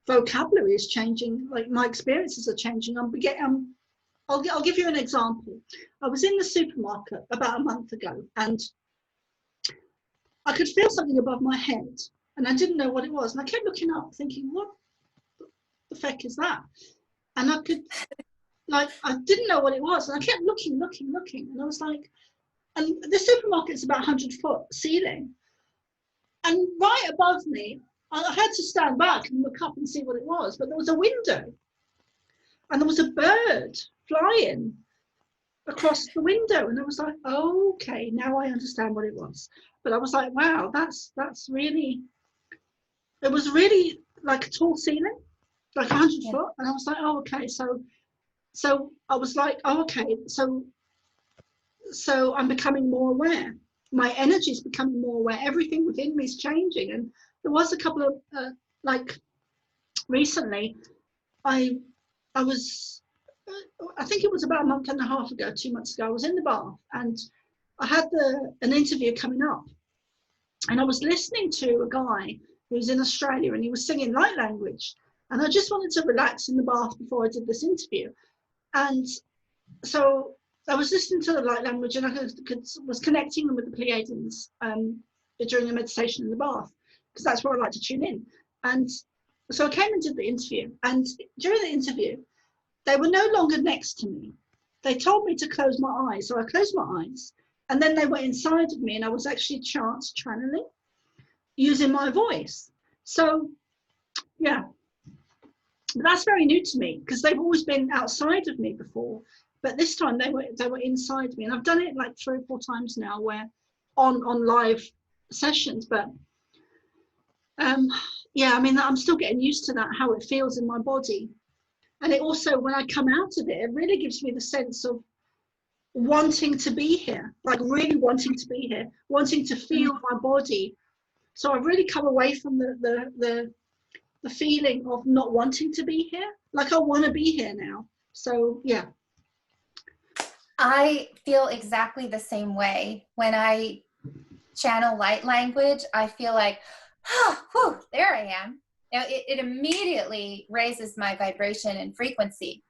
vocabulary is changing, like my experiences are changing. I'll give you an example. I was in the supermarket about a month ago, and I could feel something above my head, and I didn't know what it was, and I kept looking up thinking, what the feck is that? And I didn't know what it was, and I kept looking, and I was like, and the supermarket's about 100-foot ceiling, and right above me, I had to stand back and look up and see what it was, but there was a window, and there was a bird flying across the window, and I was like, oh, okay, now I understand what it was. But I was like, wow, that's really, it was really like a tall ceiling, like 100 foot, and I was like, oh, okay, so I was like, oh, okay, so I'm becoming more aware. My energy is becoming more aware. Everything within me is changing. And there was a couple of, like, recently, I was, I think it was about a month and a half ago, 2 months ago, I was in the bath, and I had an interview coming up. And I was listening to a guy who's in Australia, and he was singing light language. And I just wanted to relax in the bath before I did this interview. And so I was listening to the light language, and I was connecting them with the Pleiadians during a meditation in the bath, because that's where I like to tune in. And so I came and did the interview. And during the interview, they were no longer next to me. They told me to close my eyes. So I closed my eyes. And then they were inside of me, and I was actually channeling using my voice. So, yeah. But that's very new to me, because they've always been outside of me before, but this time they were inside me, and I've done it like 3 or 4 times now, where on live sessions. But yeah, I mean, I'm still getting used to that, how it feels in my body. And it also, when I come out of it, it really gives me the sense of wanting to be here, like really wanting to be here, wanting to feel my body. So I've really come away from the feeling of not wanting to be here. Like, I want to be here now. So yeah. I feel exactly the same way. When I channel light language, I feel like, oh, whew, there I am. Now, it immediately raises my vibration and frequency.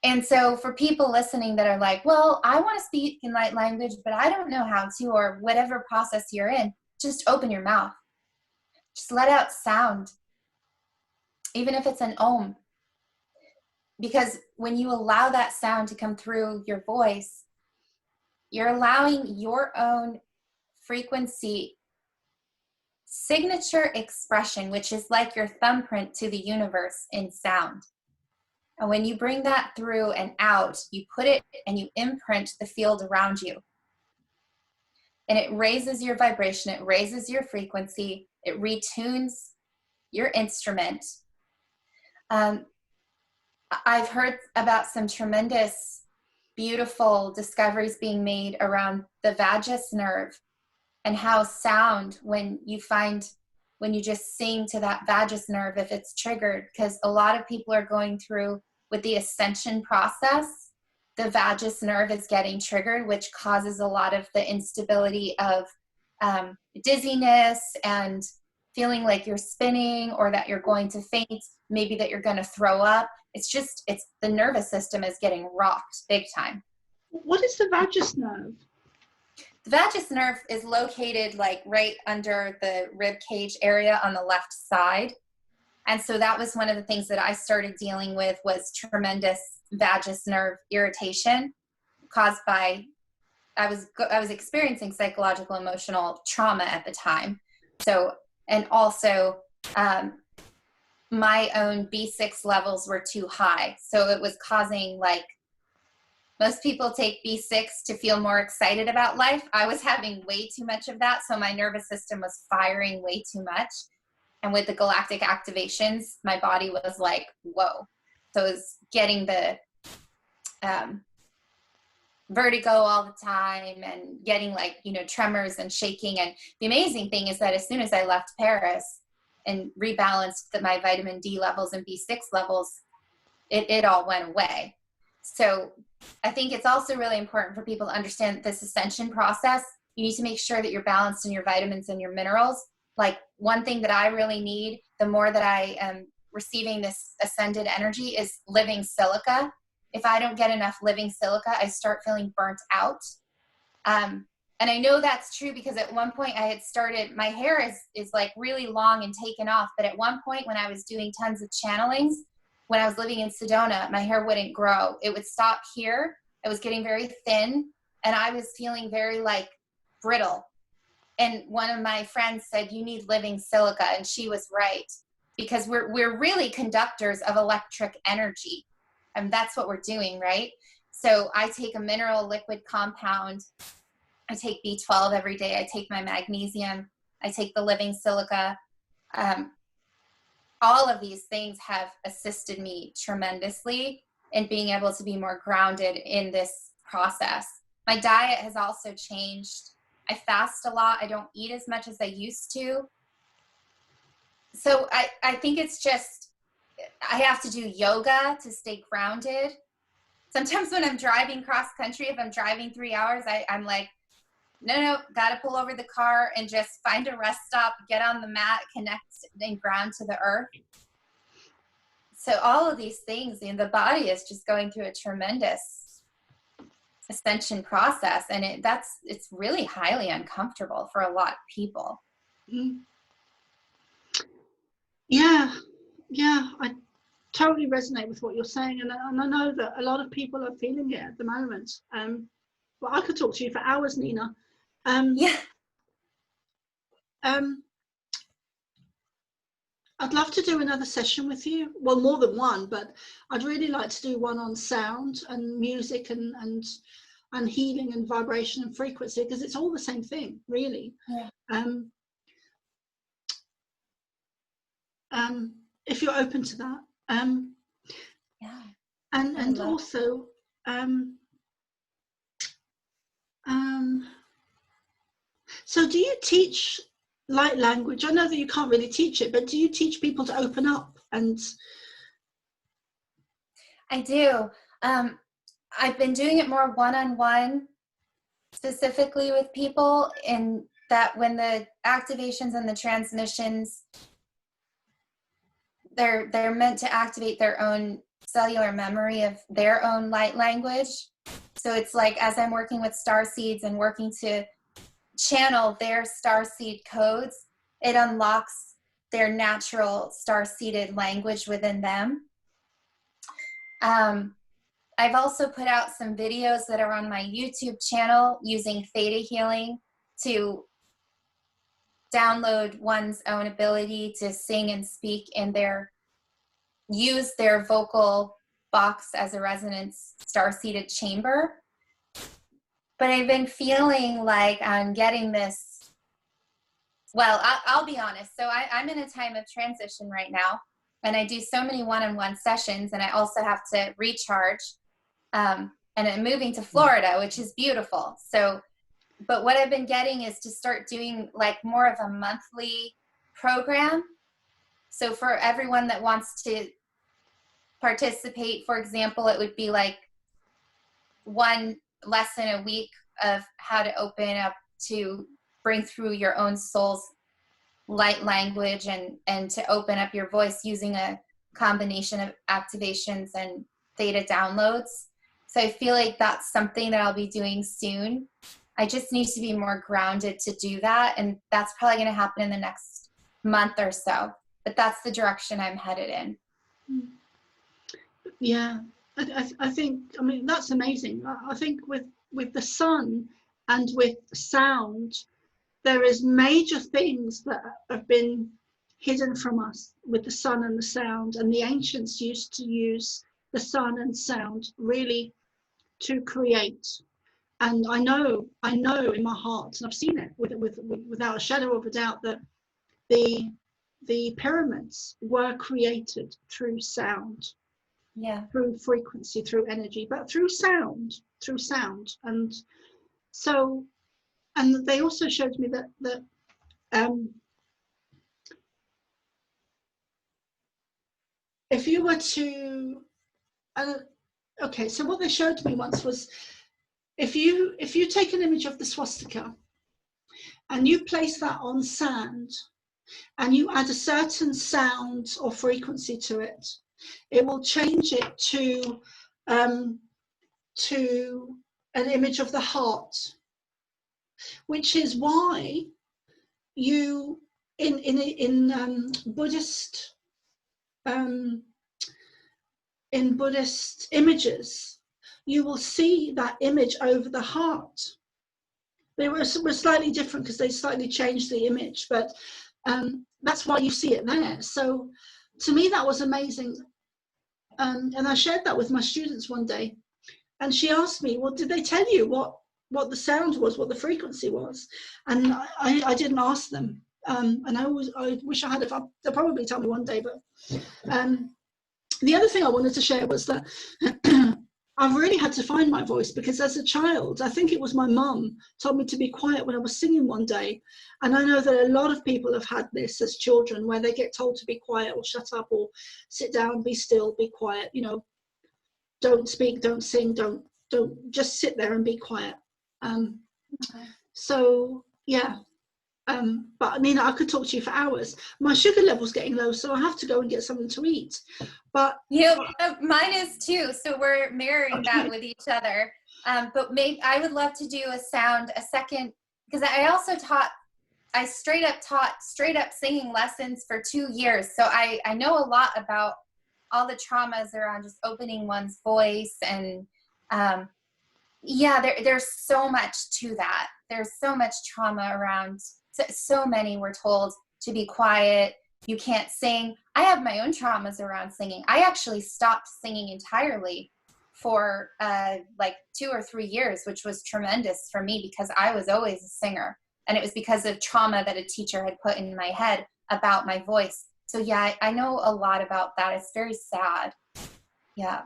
And so for people listening that are like, well, I want to speak in light language, but I don't know how to, or whatever process you're in, just open your mouth. Just let out sound, even if it's an om. Because when you allow that sound to come through your voice, you're allowing your own frequency signature expression, which is like your thumbprint to the universe in sound. And when you bring that through and out, you put it and you imprint the field around you. And it raises your vibration, it raises your frequency, it retunes your instrument. I've heard about some tremendous, beautiful discoveries being made around the vagus nerve, and how sound, when you just sing to that vagus nerve, if it's triggered, because a lot of people are going through with the ascension process, the vagus nerve is getting triggered, which causes a lot of the instability of dizziness and feeling like you're spinning, or that you're going to faint, maybe that you're going to throw up. It's the nervous system is getting rocked big time. What is the vagus nerve? The vagus nerve is located like right under the rib cage area on the left side. And so that was one of the things that I started dealing with, was tremendous vagus nerve irritation caused by, I was experiencing psychological emotional trauma at the time. So, and also my own B6 levels were too high. So it was causing, like, most people take B6 to feel more excited about life. I was having way too much of that. So my nervous system was firing way too much. And with the galactic activations, my body was like, whoa. So it was getting the vertigo all the time and getting, like, you know, tremors and shaking. And the amazing thing is that as soon as I left Paris and rebalanced my vitamin D levels and B6 levels, it all went away. So I think it's also really important for people to understand this ascension process. You need to make sure that you're balanced in your vitamins and your minerals. Like, one thing that I really need, the more that I am receiving this ascended energy, is living silica. If I don't get enough living silica, I start feeling burnt out. And I know that's true because at one point I had started, my hair is like really long and taken off. But at one point when I was doing tons of channelings, when I was living in Sedona, my hair wouldn't grow. It would stop here. It was getting very thin and I was feeling very, like, brittle. And one of my friends said, you need living silica. And she was right, because we're really conductors of electric energy. And that's what we're doing, right? So I take a mineral liquid compound. I take B12 every day. I take my magnesium. I take the living silica. All of these things have assisted me tremendously in being able to be more grounded in this process. My diet has also changed. I fast a lot. I don't eat as much as I used to. So I think it's just, I have to do yoga to stay grounded. Sometimes when I'm driving cross country, if I'm driving 3 hours, I'm like, no, got to pull over the car and just find a rest stop, get on the mat, connect and ground to the earth. So all of these things, and the body is just going through a tremendous ascension process, and it's really highly uncomfortable for a lot of people. Yeah, I totally resonate with what you're saying, and I know that a lot of people are feeling it at the moment. But I could talk to you for hours, Nina. Yeah. I'd love to do another session with you. Well, more than one, but I'd really like to do one on sound and music and healing and vibration and frequency, because it's all the same thing, really. Yeah. If you're open to that. Yeah. And also, so do you teach light language? I know that you can't really teach it, but do you teach people to open up? And I do. I've been doing it more one-on-one, specifically with people, in that when the activations and the transmissions, they're meant to activate their own cellular memory of their own light language. So it's like, as I'm working with starseeds and working to channel their starseed codes, it unlocks their natural starseeded language within them. I've also put out some videos that are on my YouTube channel using theta healing to download one's own ability to sing and speak in use their vocal box as a resonance star-seated chamber. But I've been feeling like I'm getting this, well, I'll be honest. So I'm in a time of transition right now, and I do so many one-on-one sessions, and I also have to recharge. And I'm moving to Florida, which is beautiful. So, but what I've been getting is to start doing like more of a monthly program. So for everyone that wants to participate, for example, it would be like one lesson a week of how to open up to bring through your own soul's light language and to open up your voice using a combination of activations and theta downloads. So I feel like that's something that I'll be doing soon. I just need to be more grounded to do that. And that's probably going to happen in the next month or so. But that's the direction I'm headed in. Yeah, I think, I mean, that's amazing. I think with the sun and with sound, there is major things that have been hidden from us with the sun and the sound. And the ancients used to use the sun and sound really to create. And I know in my heart, and I've seen it without a shadow of a doubt, that the pyramids were created through sound. Yeah. Through frequency, through energy, but through sound. And so, and they also showed me that if you were to, okay, so what they showed me once was, if you take an image of the swastika and you place that on sand and you add a certain sound or frequency to it, it will change it to an image of the heart, which is why you in Buddhist images, you will see that image over the heart. They were slightly different because they slightly changed the image, but that's why you see it there. So to me, that was amazing. And I shared that with my students one day, and she asked me, well, did they tell you what the sound was, what the frequency was? And I didn't ask them. And I wish I had. They'll probably tell me one day. But the other thing I wanted to share was that I've really had to find my voice, because as a child, I think it was my mum told me to be quiet when I was singing one day. And I know that a lot of people have had this as children, where they get told to be quiet or shut up or sit down, be still, be quiet, don't speak, don't sing, don't just sit there and be quiet. So yeah, but Nina, I could talk to you for hours. My sugar level's getting low, so I have to go and get something to eat. But mine is too. So we're mirroring that with each other. But maybe I would love to do a second, because I straight up taught singing lessons for 2 years. So I know a lot about all the traumas around just opening one's voice. And there's so much to that. There's so much trauma around. So many were told to be quiet, you can't sing. I have my own traumas around singing. I actually stopped singing entirely for like 2 or 3 years, which was tremendous for me, because I was always a singer. And it was because of trauma that a teacher had put in my head about my voice. So yeah, I know a lot about that. It's very sad. Yeah.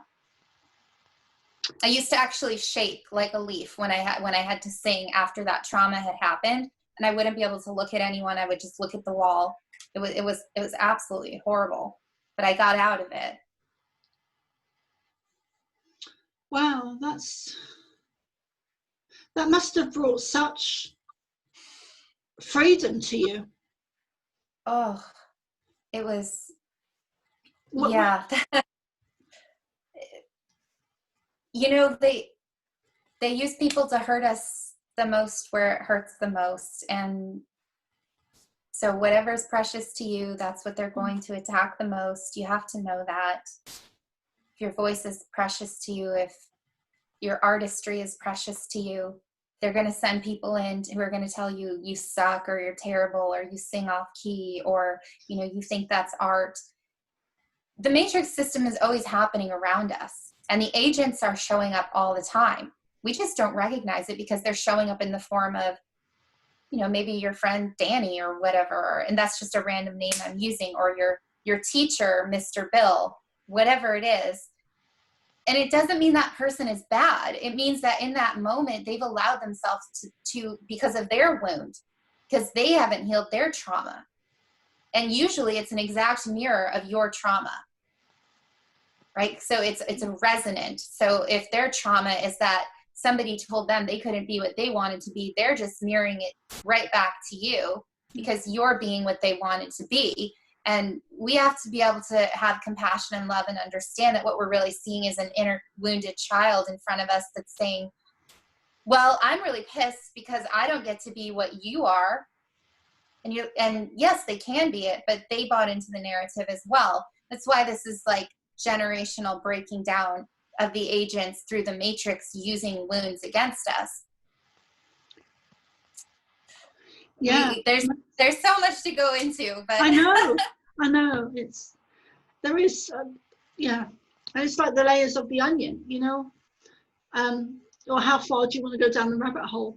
I used to actually shake like a leaf when I had to sing after that trauma had happened. And I wouldn't be able to look at anyone. I would just look at the wall. It was absolutely horrible, but I got out of it. Wow, that must have brought such freedom to you. Oh, it was, yeah. They use people to hurt us the most where it hurts the most. And so whatever's precious to you, that's what they're going to attack the most. You have to know that. If your voice is precious to you, if your artistry is precious to you, they're going to send people in who are going to tell you you suck, or you're terrible, or you sing off key, or you think that's art. The matrix system is always happening around us, and the agents are showing up all the time. We just don't recognize it because they're showing up in the form of, maybe your friend Danny or whatever, and that's just a random name I'm using, or your teacher, Mr. Bill, whatever it is. And it doesn't mean that person is bad. It means that in that moment, they've allowed themselves to because of their wound, because they haven't healed their trauma. And usually it's an exact mirror of your trauma, right? So it's a resonant. So if their trauma is that somebody told them they couldn't be what they wanted to be, they're just mirroring it right back to you because you're being what they wanted to be. And we have to be able to have compassion and love and understand that what we're really seeing is an inner wounded child in front of us that's saying, Well, I'm really pissed because I don't get to be what you are. And yes, they can be it, but they bought into the narrative as well. That's why this is like generational breaking down of the agents through the matrix using wounds against us. Yeah. There's so much to go into, but I know. There is, yeah. And it's like the layers of the onion, you know, or how far do you want to go down the rabbit hole?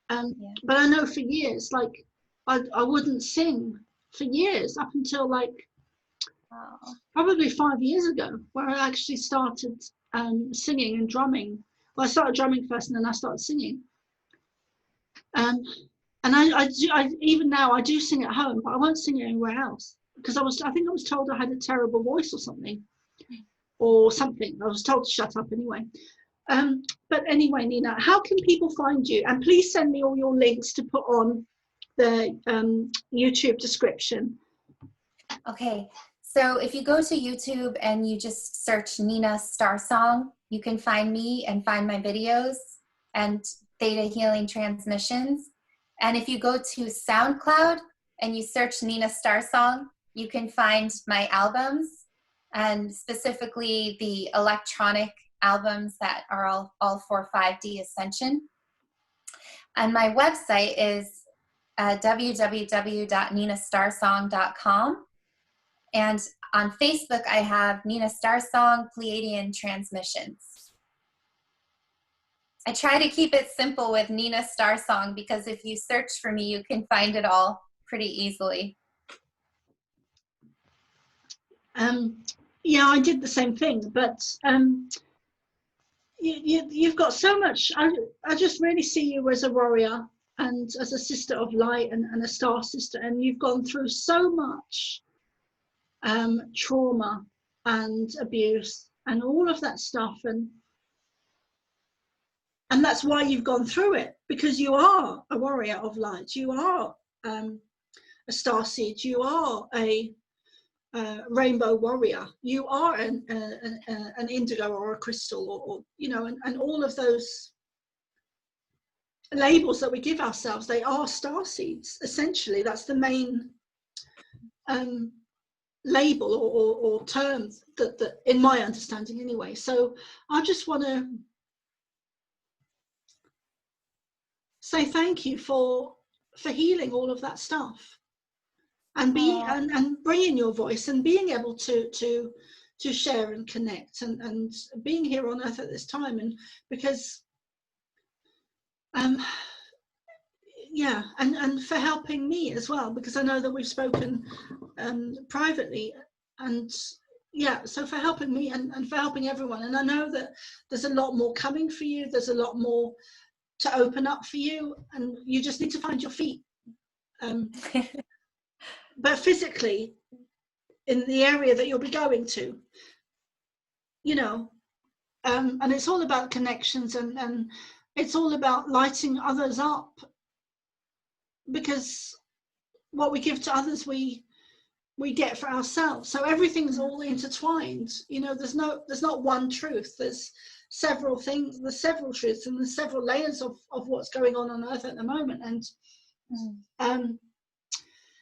Yeah. But I know for years, like I wouldn't sing for years up until like probably 5 years ago, where I actually started singing and drumming. Well, I started drumming first, and then I started singing. And I even now I do sing at home, but I won't sing anywhere else because I think I was told I had a terrible voice or something. I was told to shut up anyway. But anyway, Nina, how can people find you? And please send me all your links to put on the YouTube description. Okay, so if you go to YouTube and you just search Nina Starsong, you can find me and find my videos and Theta Healing Transmissions. And if you go to SoundCloud and you search Nina Starsong, you can find my albums, and specifically the electronic albums that are all for 5D Ascension. And my website is www.ninastarsong.com. And on Facebook, I have Nina Starsong Pleiadian Transmissions. I try to keep it simple with Nina Starsong because if you search for me, you can find it all pretty easily. Yeah, I did the same thing, but you've got so much. I just really see you as a warrior and as a sister of light and a star sister, and you've gone through so much trauma and abuse and all of that stuff, and that's why you've gone through it, because you are a warrior of light, you are a starseed, you are a rainbow warrior, you are an indigo or a crystal, or you know, and all of those labels that we give ourselves, they are starseeds essentially. That's the main label or terms that in my understanding anyway. So I just want to say thank you for healing all of that stuff and and bringing your voice and being able to share and connect and being here on earth at this time, and because yeah, and for helping me as well, because I know that we've spoken privately, and yeah, so for helping me and for helping everyone. And I know that there's a lot more coming for you, there's a lot more to open up for you, and you just need to find your feet. But physically, in the area that you'll be going to, you know, and it's all about connections, and it's all about lighting others up, because what we give to others, we get for ourselves. So everything's all intertwined. You know, there's not one truth. There's several things. There's several truths, and there's several layers of what's going on Earth at the moment. And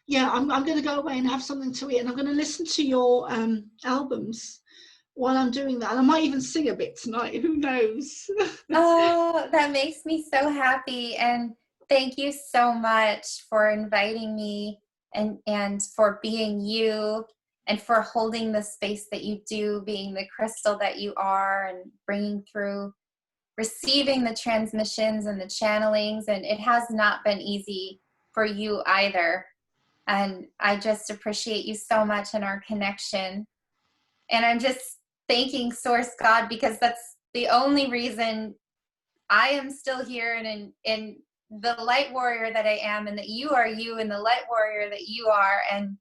yeah, I'm going to go away and have something to eat, and I'm going to listen to your albums while I'm doing that. And I might even sing a bit tonight. Who knows? Oh, that makes me so happy. And thank you so much for inviting me and for being you and for holding the space that you do, being the crystal that you are, and bringing through, receiving the transmissions and the channelings. And it has not been easy for you either. And I just appreciate you so much and our connection. And I'm just thanking Source God, because that's the only reason I am still here and in the light warrior that I am, and that you are you and the light warrior that you are. And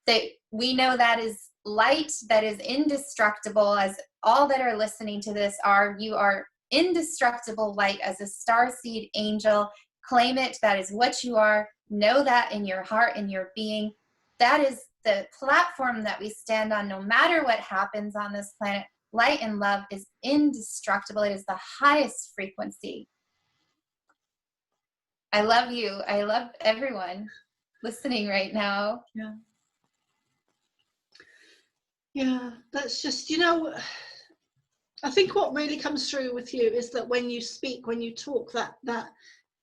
that we know that is light, that is indestructible, as all that are listening to this are. You are indestructible light as a starseed angel. Claim it. That is what you are. Know that in your heart, in your being. That is the platform that we stand on no matter what happens on this planet. Light and love is indestructible. It is the highest frequency. I love you. I love everyone listening right now. Yeah. Yeah, that's just, you know, I think what really comes through with you is that when you speak, when you talk, that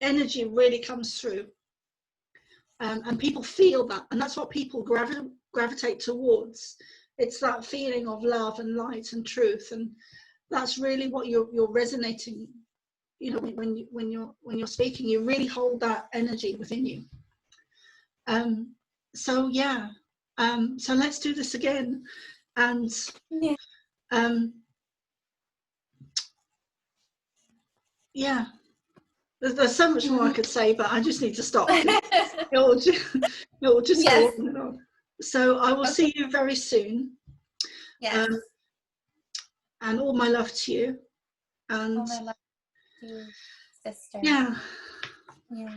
energy really comes through. And people feel that, and that's what people gravitate towards. It's that feeling of love and light and truth, and that's really what you're resonating. You know, when you're speaking, you really hold that energy within you. So yeah, so let's do this again, and Yeah. Yeah. There's so much more I could say, but I just need to stop. It will just Yes. go on and on. So I will see you very soon. Yes. And all my love to you. And All my love to you, sister. yeah. Yeah.